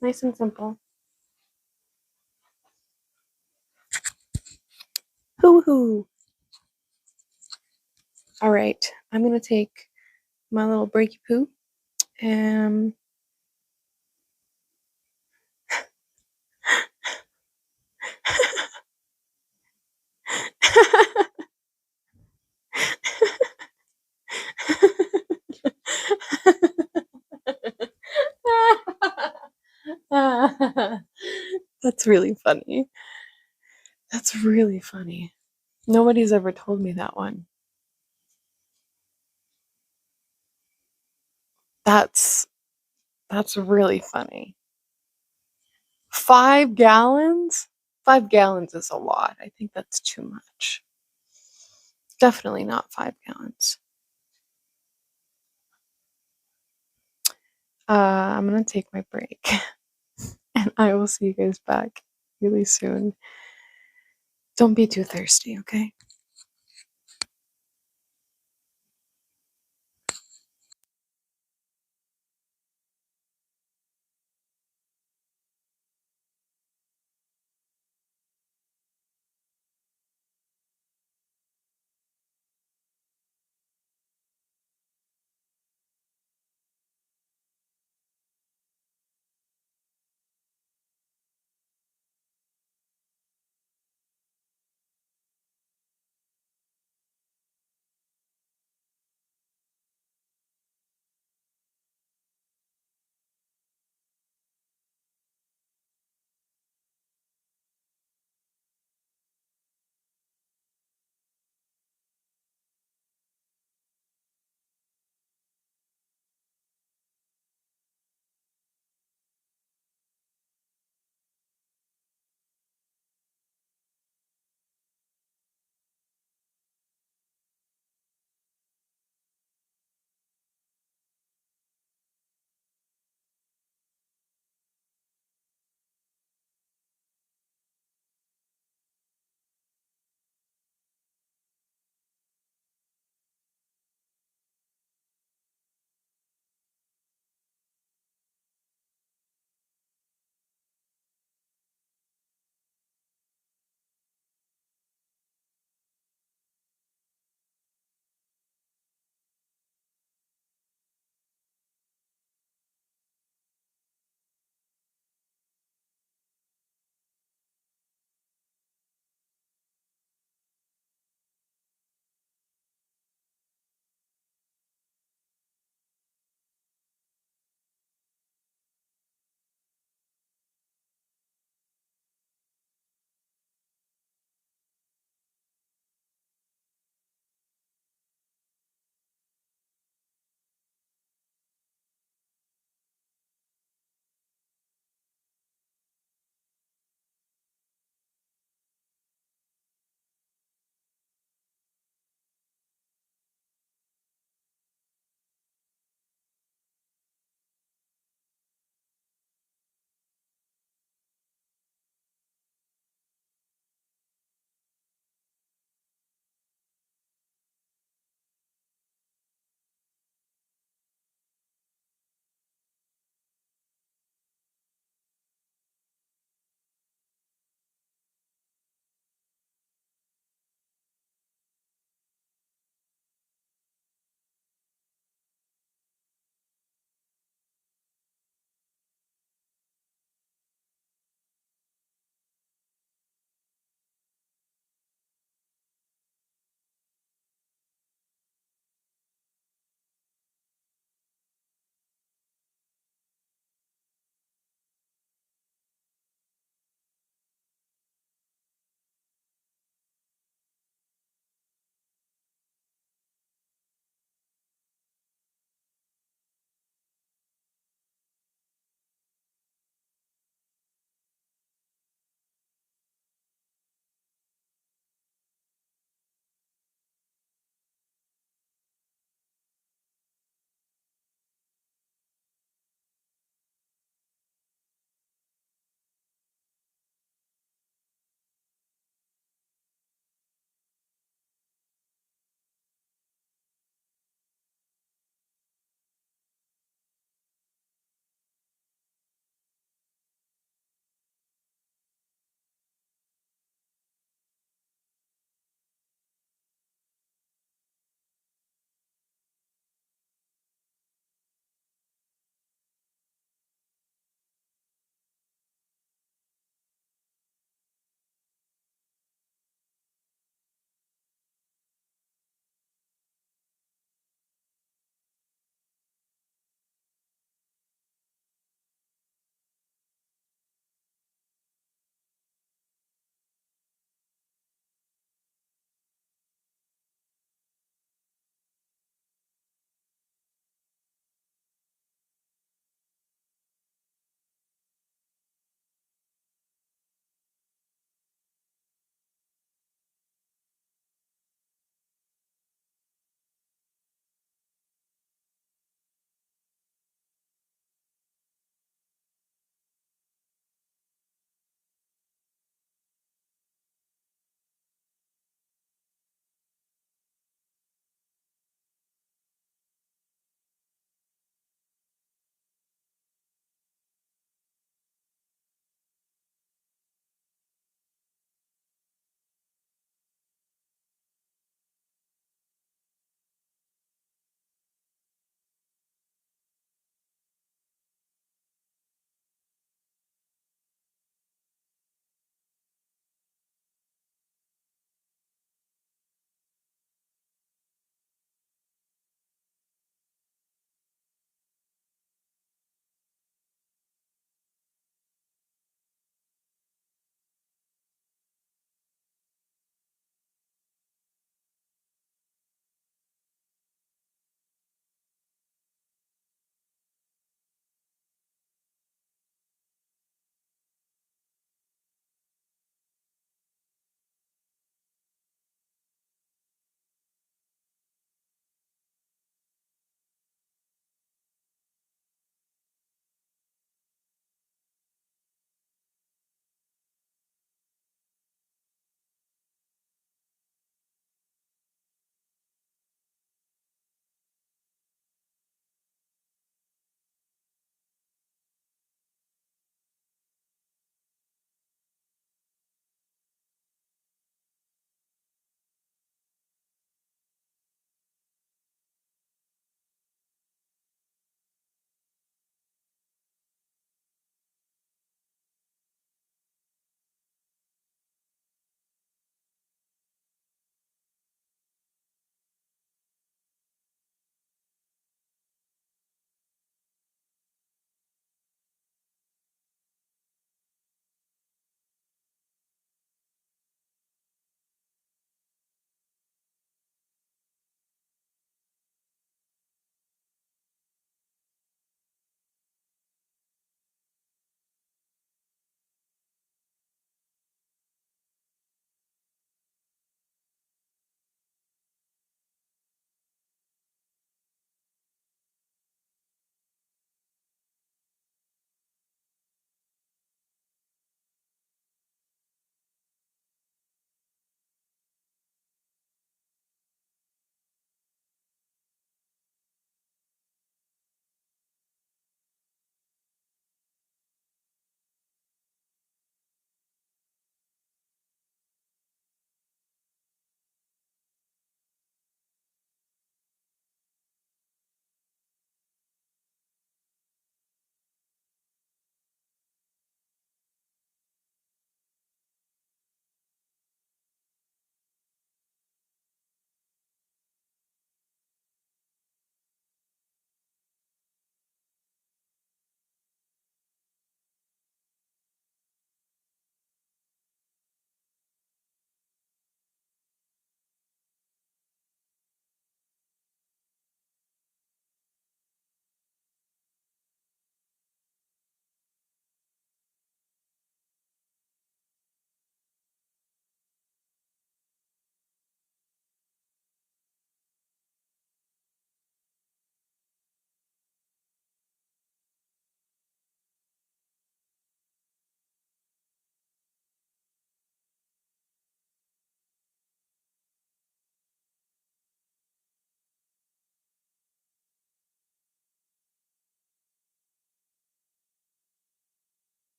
Speaker 1: Nice and simple. Hoo. All right. I'm going to take my little breaky poo and that's really funny. That's really funny. Nobody's ever told me that one. That's really funny. 5 gallons? 5 gallons is a lot. I think that's too much. Definitely not 5 gallons. I'm gonna take my break and I will see you guys back really soon. Don't be too thirsty, okay?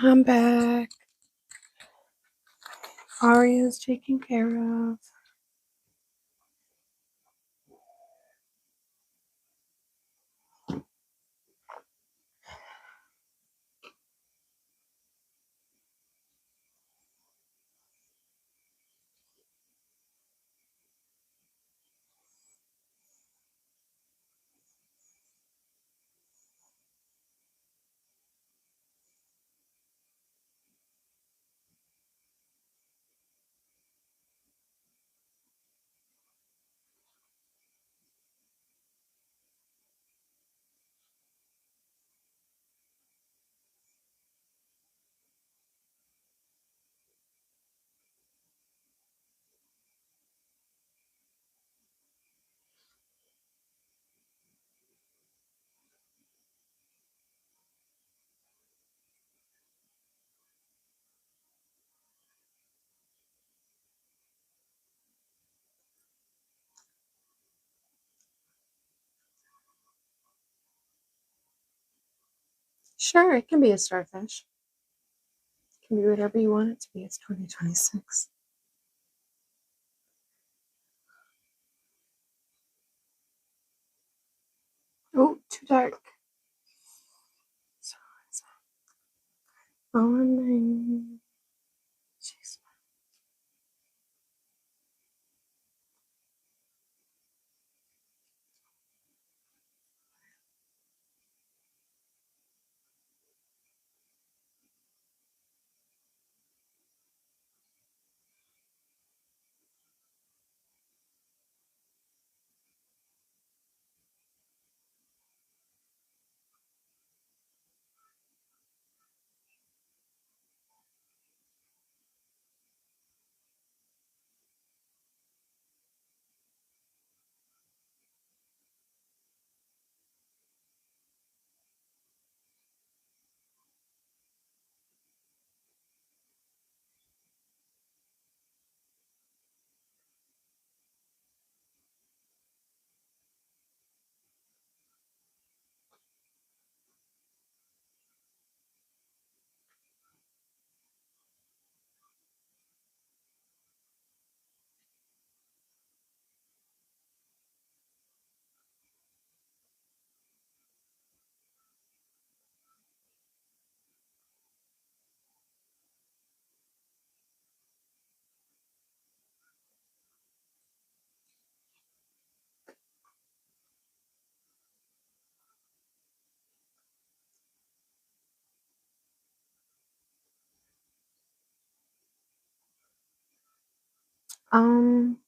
Speaker 1: I'm back. Aria's taken care of. Sure, it can be a starfish. It can be whatever you want it to be. It's 2026. Oh, too dark. Oh, no. Jeez. Um,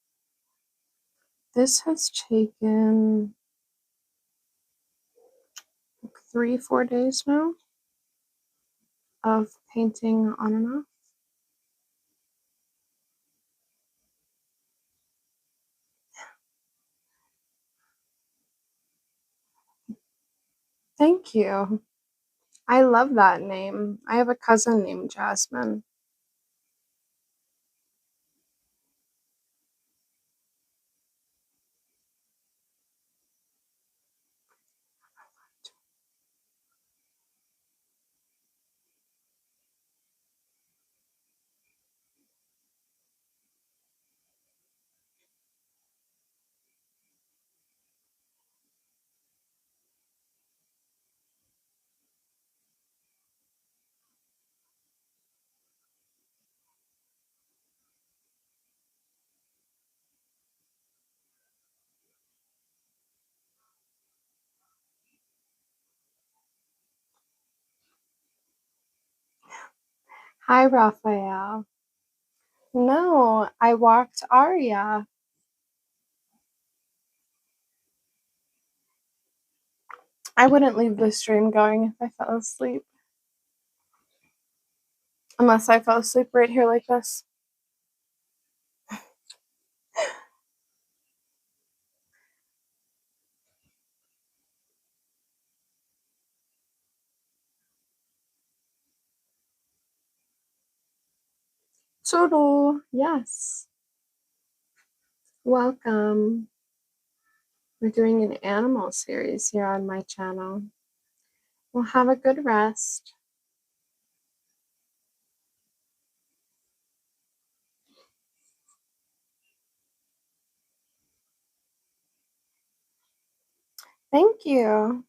Speaker 1: this has taken like 3-4 days now of painting on and off. Thank you. I love that name. I have a cousin named Jasmine. Hi, Raphael. No, I walked Aria. I wouldn't leave the stream going if I fell asleep. Unless I fell asleep right here like this. Toodle, yes. Welcome. We're doing an animal series here on my channel. Well, have a good rest. Thank you.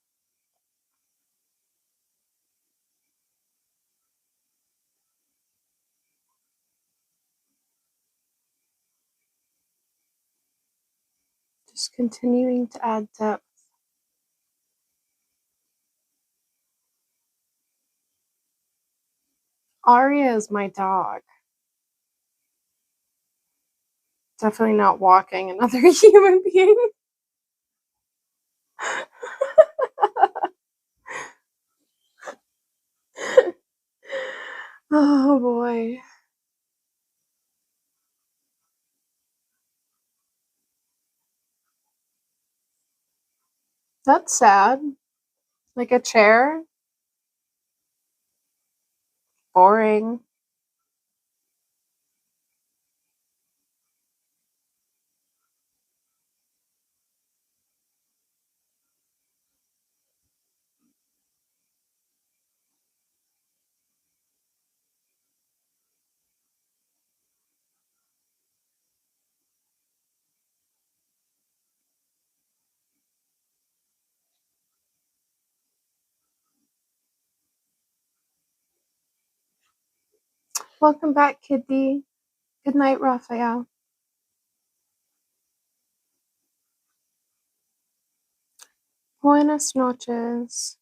Speaker 1: Just continuing to add depth. Aria is my dog. Definitely not walking another human being. Oh boy. That's sad. Like a chair? Boring. Welcome back, Kitty. Good night, Raphael. Buenas noches.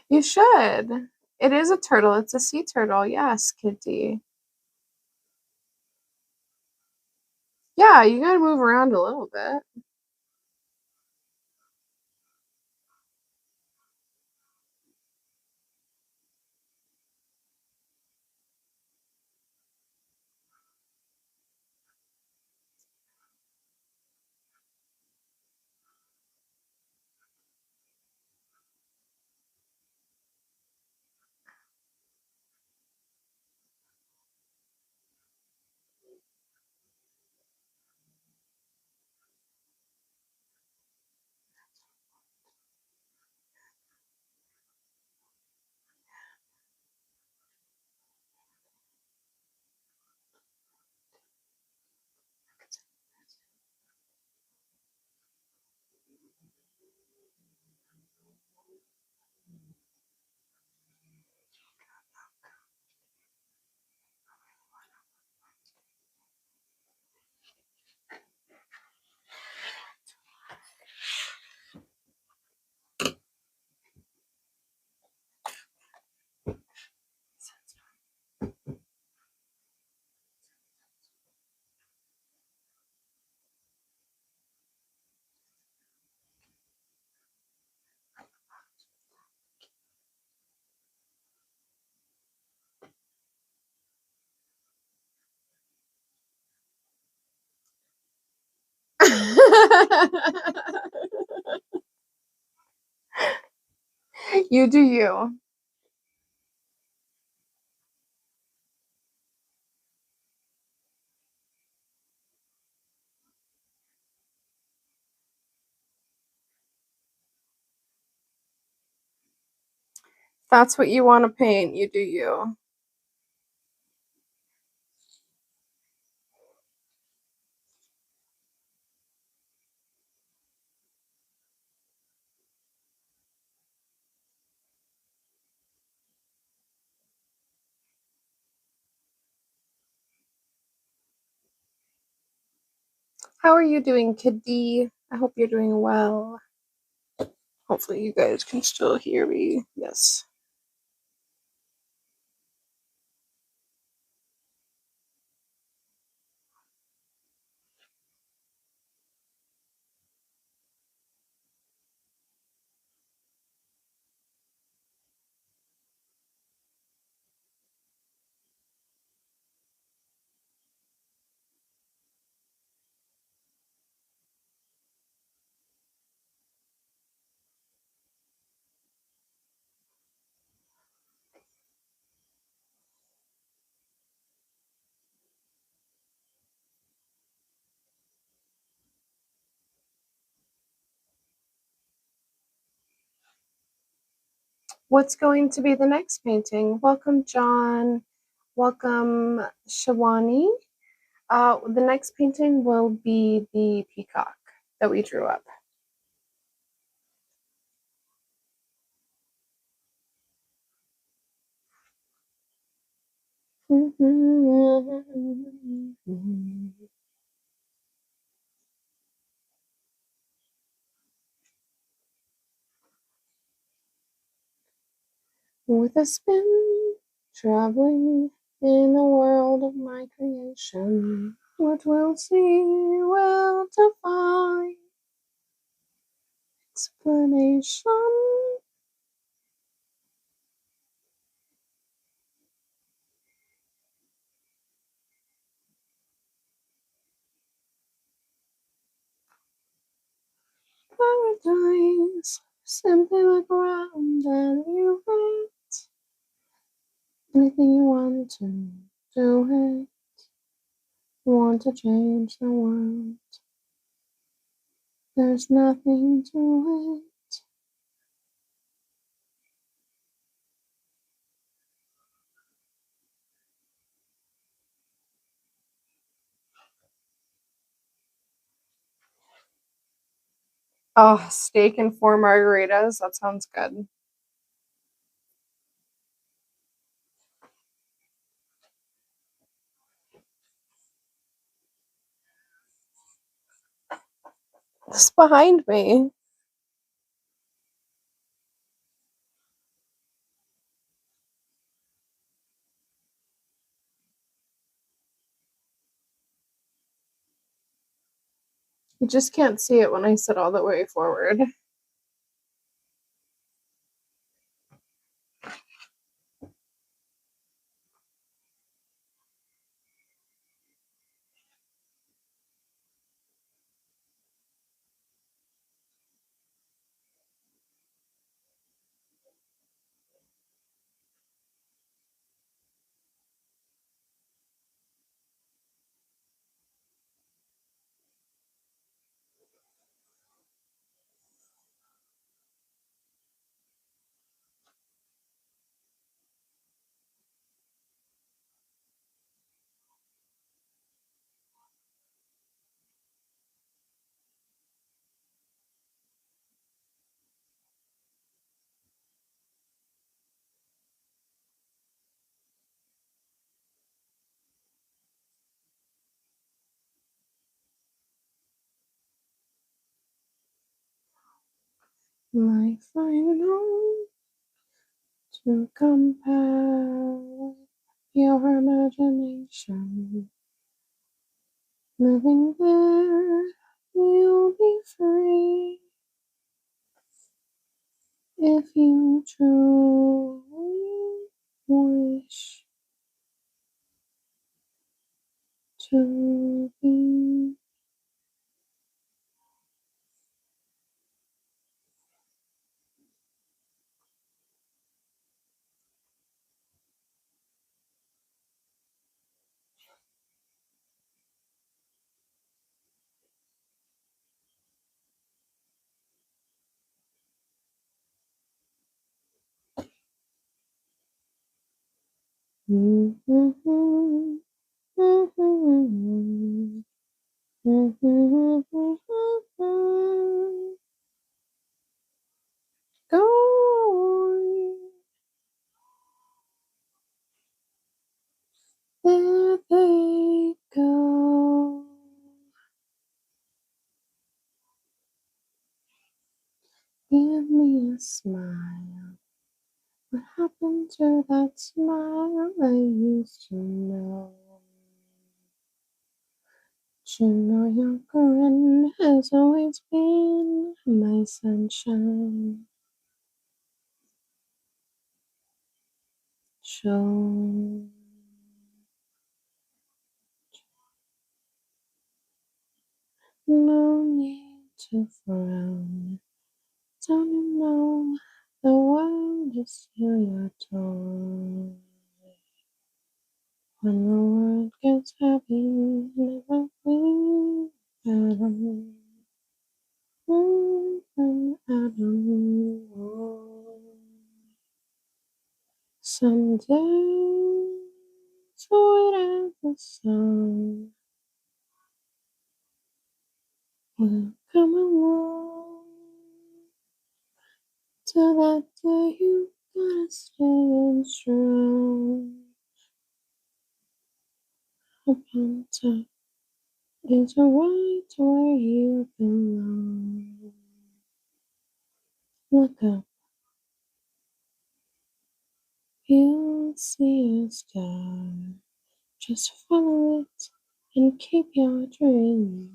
Speaker 1: You should. It is a turtle. It's a sea turtle. Yes, Kitty. Yeah, you gotta move around a little bit. You do you. That's what you want to paint. You do you. How are you doing, Kitty? I hope you're doing well. Hopefully you guys can still hear me. Yes. What's going to be the next painting? Welcome, John. Welcome, Shawani. The next painting will be the peacock that we drew up. With a spin, traveling in the world of my creation, what we'll see will defy explanation. Paradise, simply look around and you wait. Anything you want to do it. Want to change the world. There's nothing to it. Oh, steak and 4 margaritas. That sounds good. It's behind me. You just can't see it when I sit all the way forward. Life I know to compare with your imagination. Living there, you'll be free if you truly wish to be. Going, there they go. Give me a smile. What happened to that smile I used to know? You know your grin has always been my sunshine. Show no need to frown. Don't you know the world is still your toy? When the world gets heavy, never feel better. An atom. Someday, sweet as the sun will come along. Till that day, you gotta stay strong. Up on top is right where you belong. Look up, you'll see a star. Just follow it and keep your dream.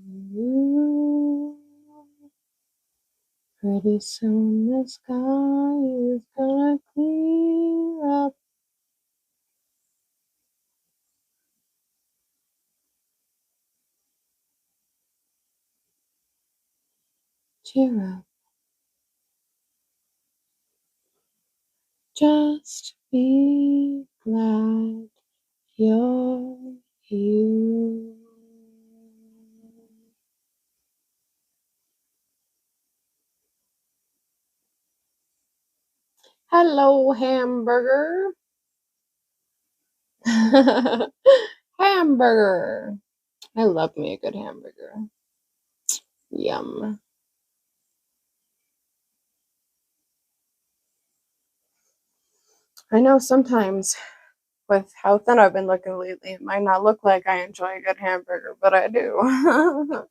Speaker 1: Pretty soon the sky is gonna clear up. Cheer up. Just be glad you're you. Hello, hamburger. Hamburger. I love me a good hamburger. Yum. I know sometimes with how thin I've been looking lately, it might not look like I enjoy a good hamburger, but I do.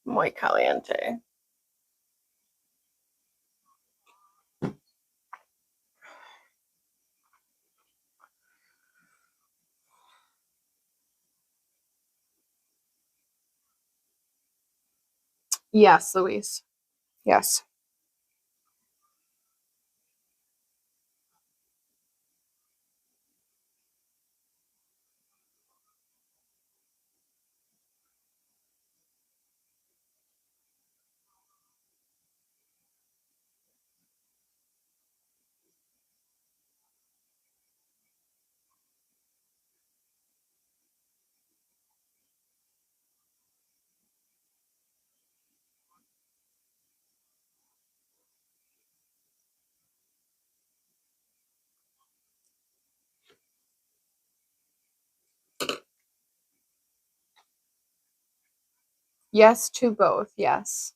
Speaker 1: Muy caliente. Yes, Louise. Yes. Yes to both. Yes.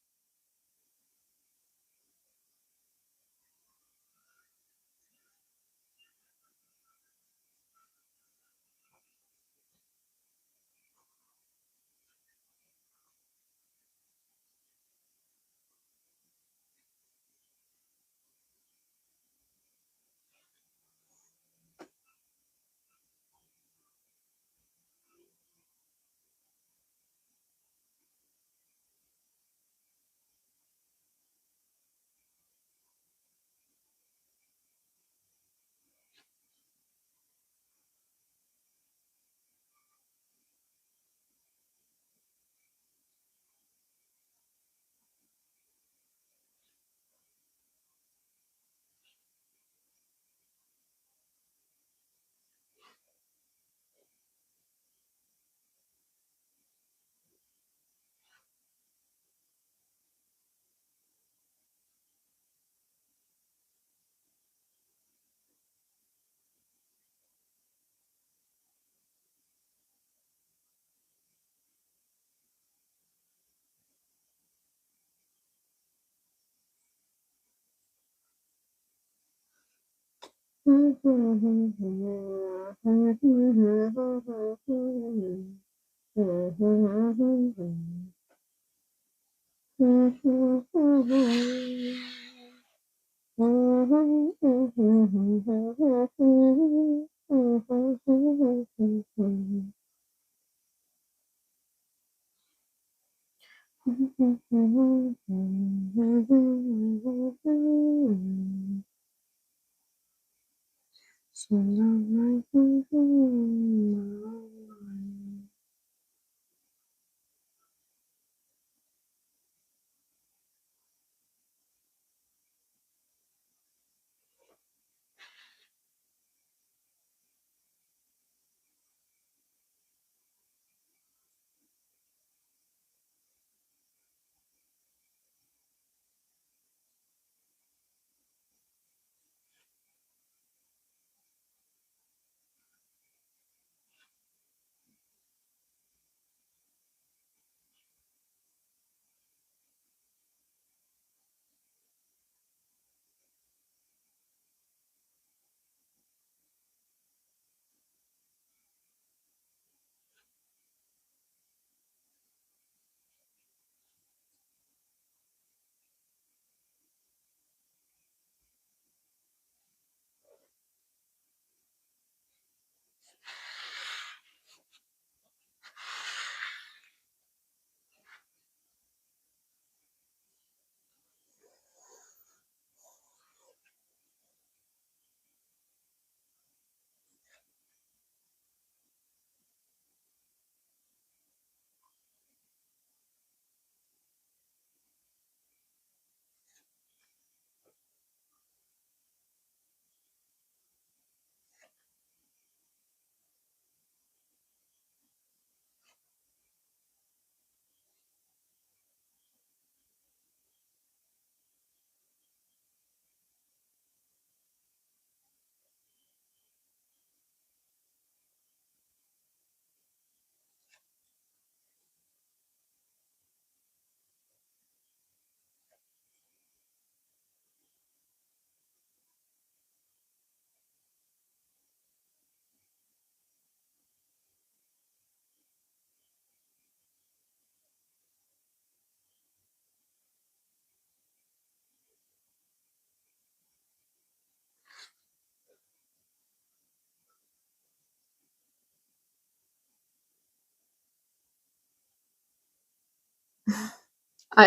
Speaker 1: I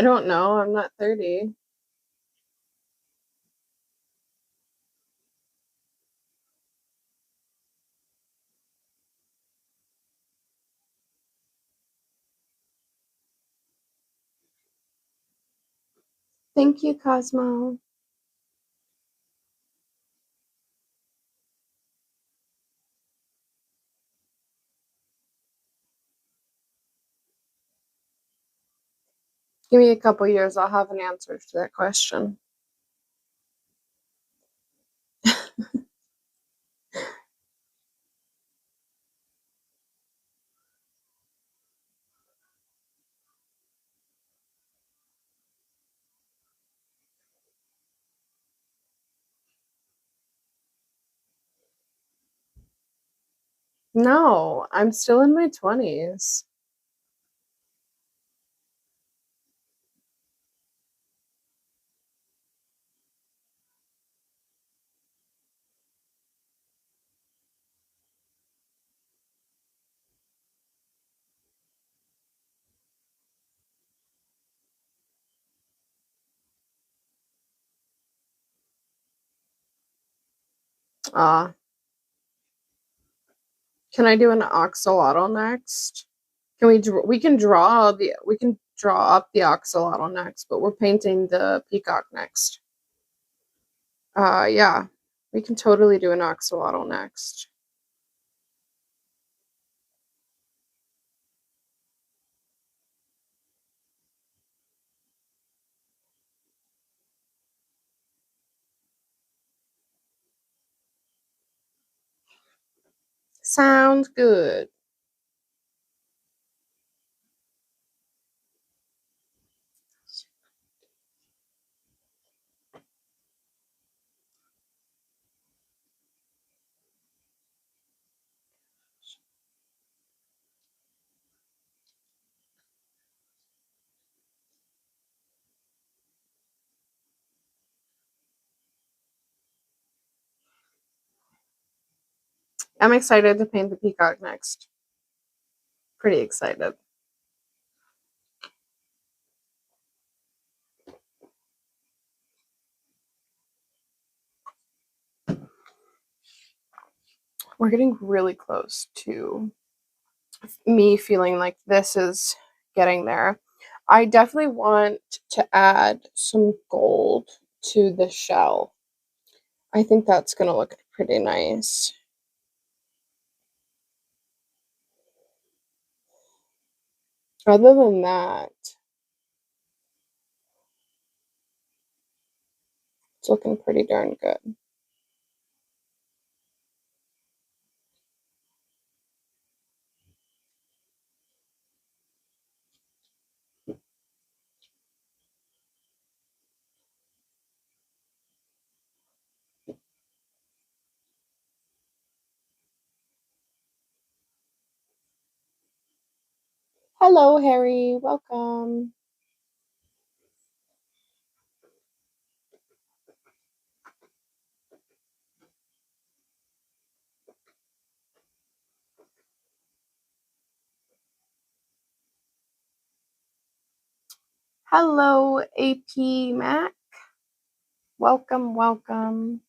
Speaker 1: don't know. I'm not 30. Thank you, Cosmo. Give me a couple years. I'll have an answer to that question. No, I'm still in my 20s. Ah, can I do an axolotl next? Can we can draw up the axolotl next, but we're painting the peacock next. Yeah. We can totally do an axolotl next. Sounds good. I'm excited to paint the peacock next. Pretty excited. We're getting really close to me feeling like this is getting there. I definitely want to add some gold to the shell. I think that's going to look pretty nice. Other than that, it's looking pretty darn good. Hello, Harry. Welcome. Hello, AP Mac. Welcome, welcome.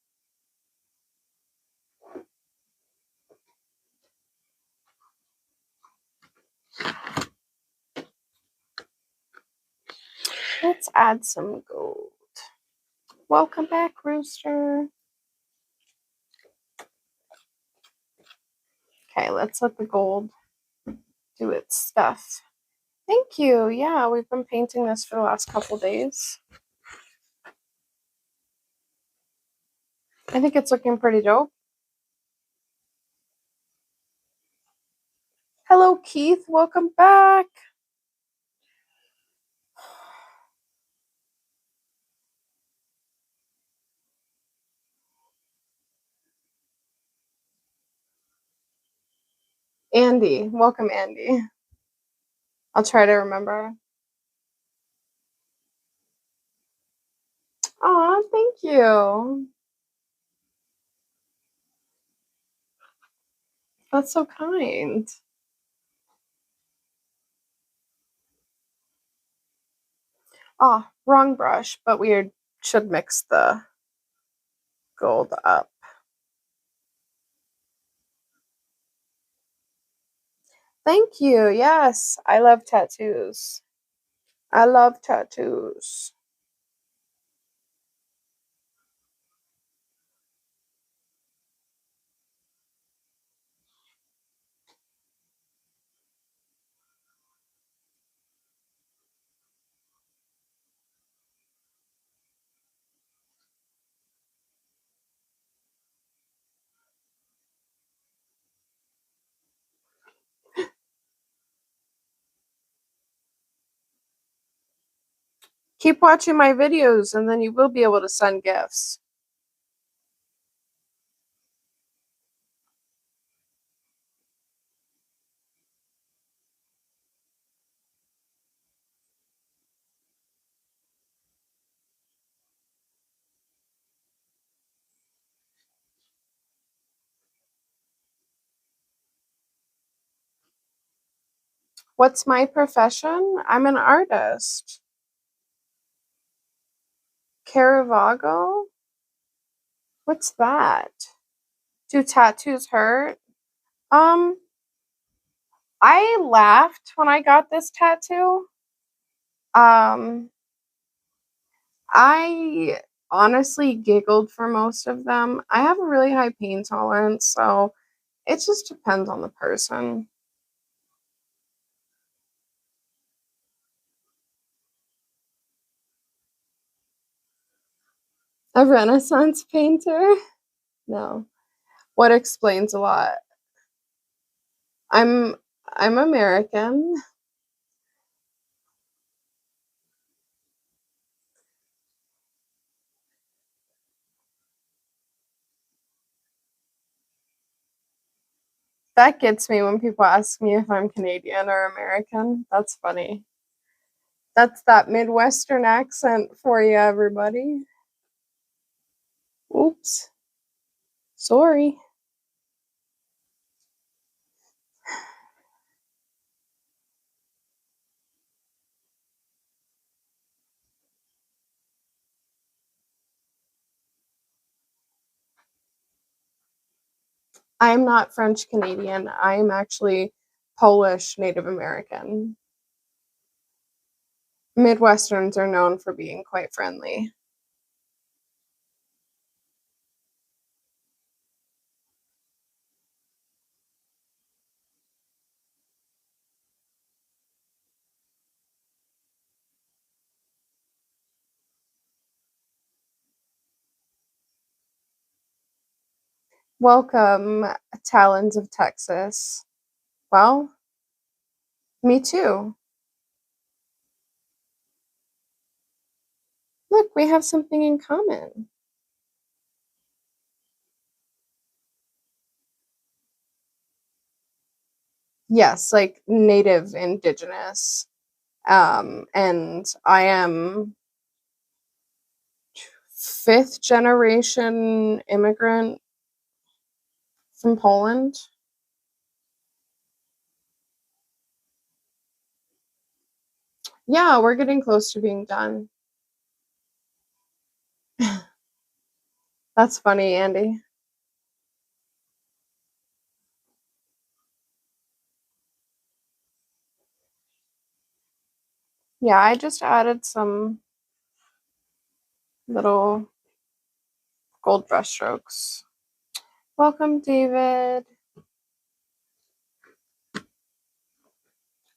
Speaker 1: Let's add some gold. Welcome back, Rooster. Okay, let's let the gold do its stuff. Thank you. Yeah, we've been painting this for the last couple days. I think it's looking pretty dope. Hello, Keith. Welcome back. Andy. Welcome, Andy. I'll try to remember. Aw, thank you. That's so kind. Oh, wrong brush, but we should mix the gold up. Thank you. Yes, I love tattoos. I love tattoos. Keep watching my videos and then you will be able to send gifts. What's my profession? I'm an artist. Caravaggio? What's that? Do tattoos hurt? I laughed when I got this tattoo. I honestly giggled for most of them. I have a really high pain tolerance, so it just depends on the person. A Renaissance painter? No. What explains a lot? I'm I'm American. That gets me when people ask me if I'm Canadian or American. That's funny. That's that Midwestern accent for you, everybody. Oops. Sorry. I'm not French Canadian. I'm actually Polish Native American. Midwesterns are known for being quite friendly. Welcome, Talons of Texas. Well, me too. Look, we have something in common. Yes, like native indigenous. And I am fifth generation immigrant from Poland. Yeah, we're getting close to being done. That's funny, Andy. Yeah, I just added some little gold brush strokes. Welcome, David.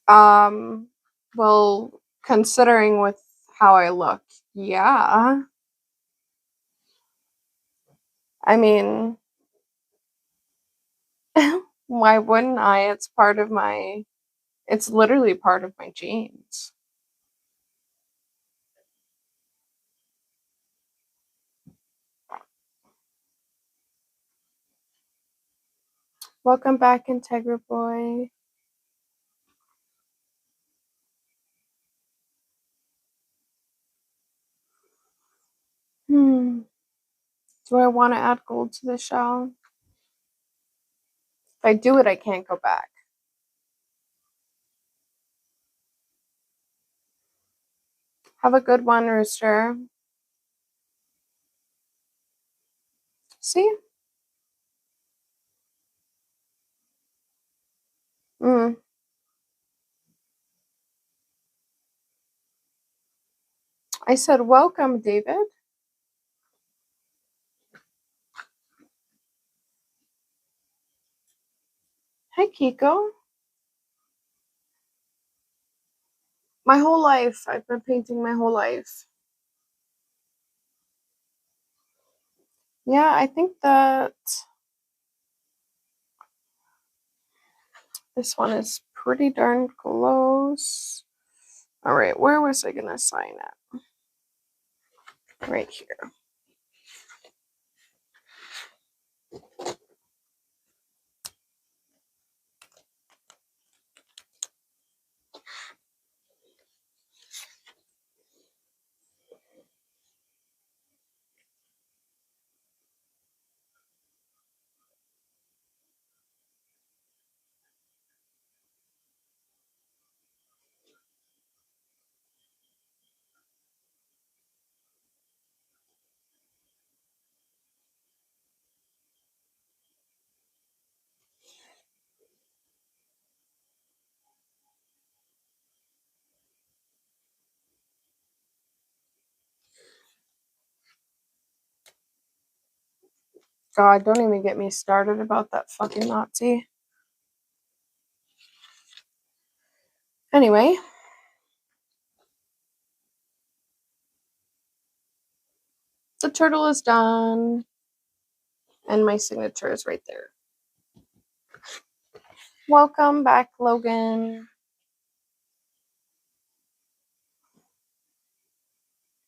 Speaker 1: Um, well, considering with how I look, yeah. I mean, why wouldn't I? It's literally part of my genes. Welcome back, Integra Boy. Do I want to add gold to the shell? If I do it, I can't go back. Have a good one, Rooster. See? Mm. I said, welcome, David. Hi, Kiko. My whole life, I've been painting my whole life. Yeah, I think that this one is pretty darn close. All right, where was I going to sign it? Right here. God, don't even get me started about that fucking Nazi. Anyway. The turtle is done. And my signature is right there. Welcome back, Logan.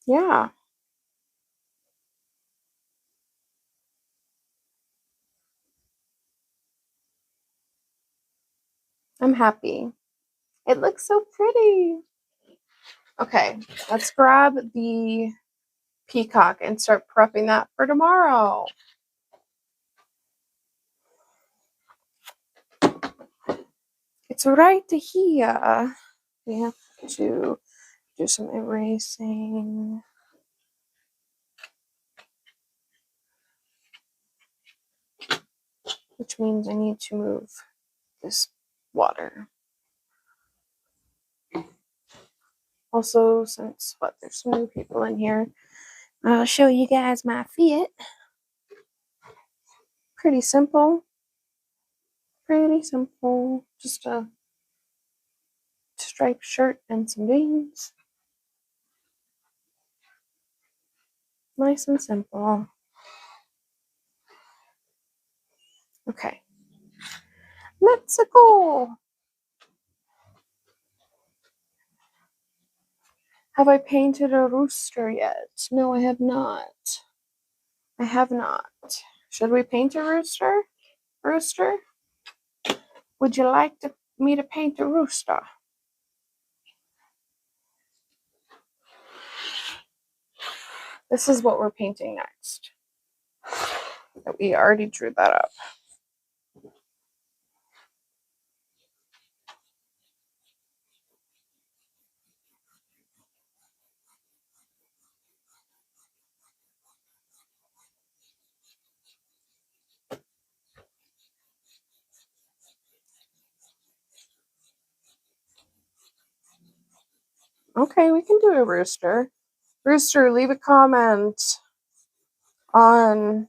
Speaker 1: Yeah. I'm happy. It looks so pretty. Okay, let's grab the peacock and start prepping that for tomorrow. It's right here. We have to do some erasing. which means I need to move this water. Also, since there's some new people in here, I'll show you guys my fit. Pretty simple. Pretty simple. Just a striped shirt and some jeans. Nice and simple. Okay. Let's go. Have I painted a rooster yet? No, I have not. I have not. Should we paint a rooster? Rooster? Would you like me to paint a rooster? This is what we're painting next. We already drew that up. Okay, we can do a rooster. Rooster, leave a comment on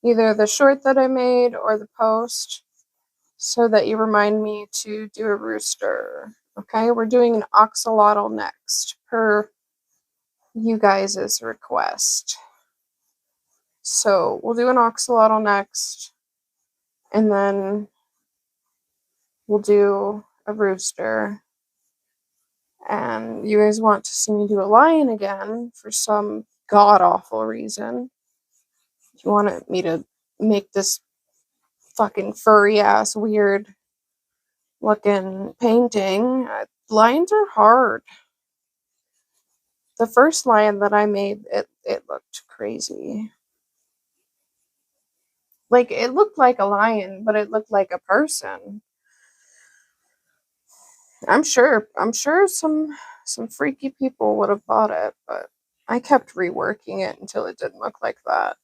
Speaker 1: either the short that I made or the post so that you remind me to do a rooster. Okay, we're doing an axolotl next per you guys' request. So we'll do an axolotl next, and then we'll do a rooster. And you guys want to see me do a lion again for some god-awful reason. If you want me to make this fucking furry-ass weird looking painting, lions are hard. The first lion that I made, it looked crazy. Like, it looked like a lion, but it looked like a person. I'm sure some freaky people would have bought it, but I kept reworking it until it didn't look like that.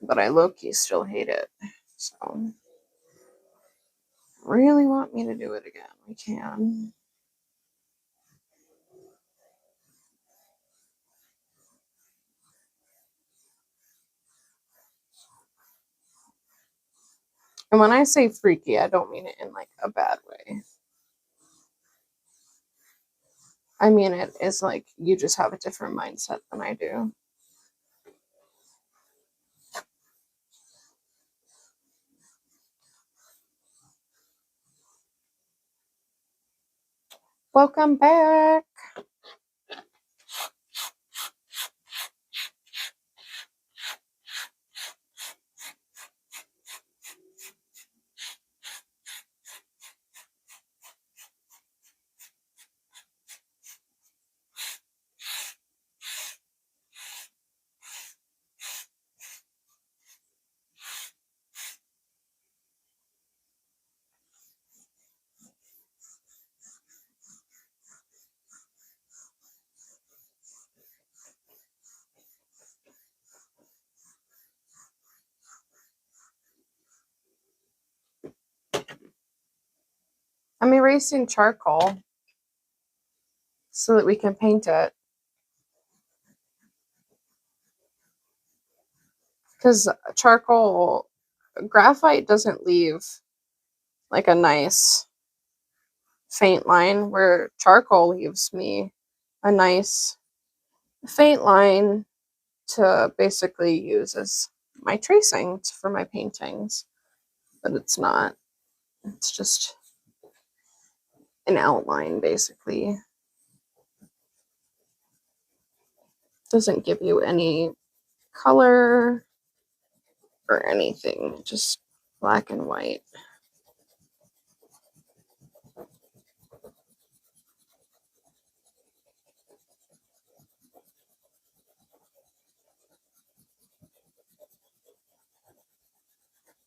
Speaker 1: But I low-key still hate it. So, really want me to do it again? We can. And when I say freaky, I don't mean it in like a bad way. I mean it is like you just have a different mindset than I do. Welcome back. I'm erasing charcoal so that we can paint it. Because graphite doesn't leave like a nice faint line, where charcoal leaves me a nice faint line to basically use as my tracing for my paintings. But it's not. It's just an outline, basically. Doesn't give you any color or anything, just black and white.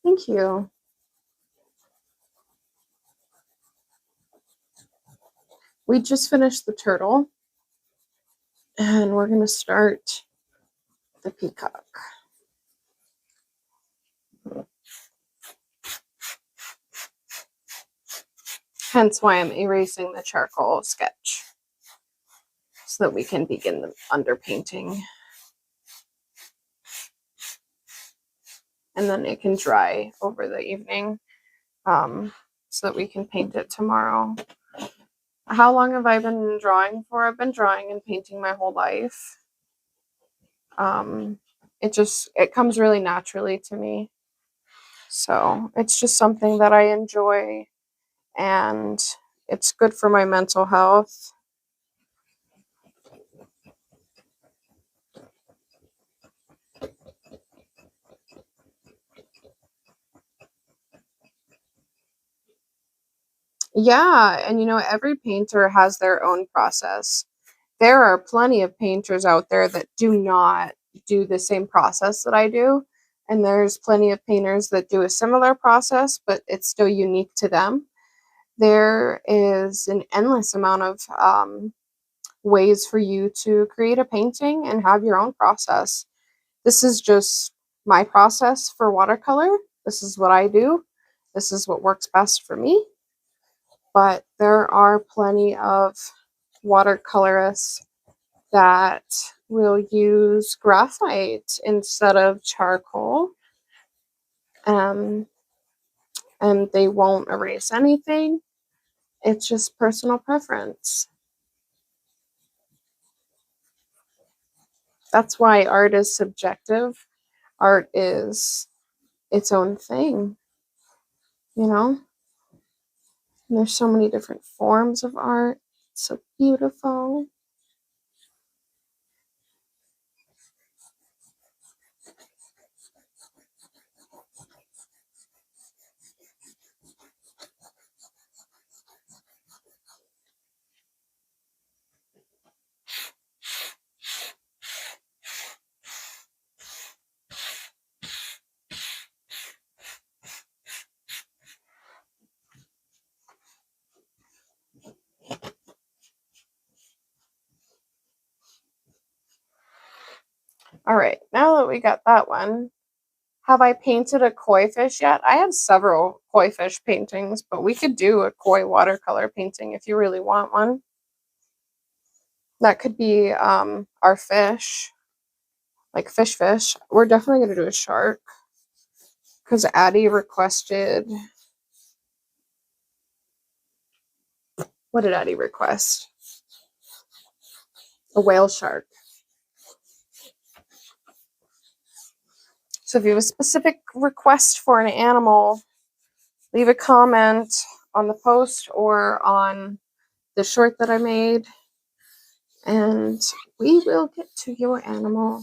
Speaker 1: Thank you. We just finished the turtle, and we're going to start the peacock. Hence why I'm erasing the charcoal sketch so that we can begin the underpainting. And then it can dry over the evening so that we can paint it tomorrow. How long have I been drawing for? I've been drawing and painting my whole life. It comes really naturally to me. So it's just something that I enjoy, and it's good for my mental health. Yeah, and every painter has their own process. There are plenty of painters out there that do not do the same process that I do, and there's plenty of painters that do a similar process, but it's still unique to them. There is an endless amount of ways for you to create a painting and have your own process. This is just my process for watercolor. This is what I do. This is what works best for me. But there are plenty of watercolorists that will use graphite instead of charcoal. And they won't erase anything. It's just personal preference. That's why art is subjective. Art is its own thing, And there's so many different forms of art. It's so beautiful. All right, now that we got that one, have I painted a koi fish yet? I have several koi fish paintings, but we could do a koi watercolor painting if you really want one. That could be our fish, like fish. We're definitely going to do a shark because Addie requested. What did Addie request? A whale shark. So if you have a specific request for an animal, leave a comment on the post or on the short that I made, and we will get to your animal.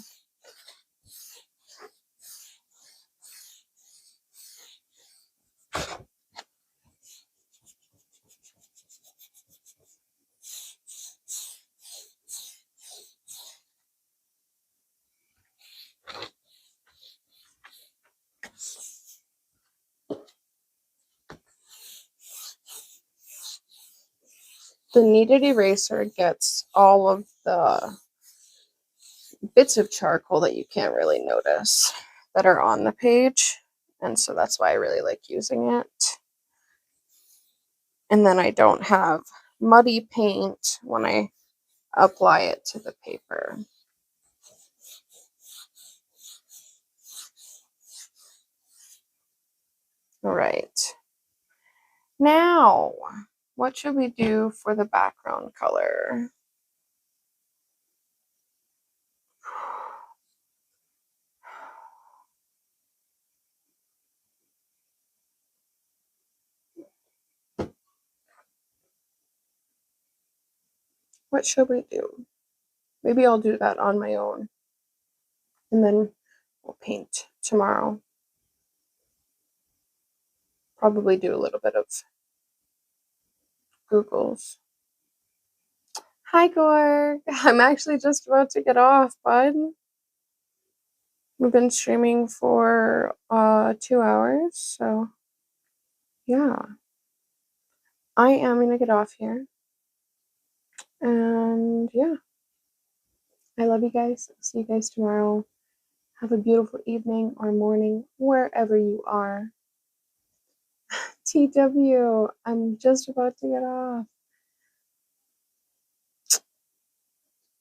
Speaker 1: The kneaded eraser gets all of the bits of charcoal that you can't really notice that are on the page, and so that's why I really like using it. And then I don't have muddy paint when I apply it to the paper. All right. Now, what should we do for the background color? What should we do? Maybe I'll do that on my own, and then we'll paint tomorrow. Probably do a little bit of Googles. Hi, Gorg. I'm actually just about to get off, bud. We've been streaming for 2 hours, so yeah. I am gonna get off here. And yeah. I love you guys. See you guys tomorrow. Have a beautiful evening or morning wherever you are. TW, I'm just about to get off.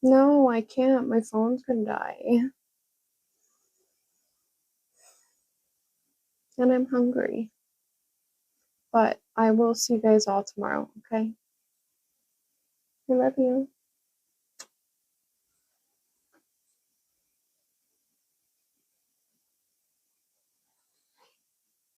Speaker 1: No, I can't. My phone's gonna die. And I'm hungry. But I will see you guys all tomorrow, okay? I love you.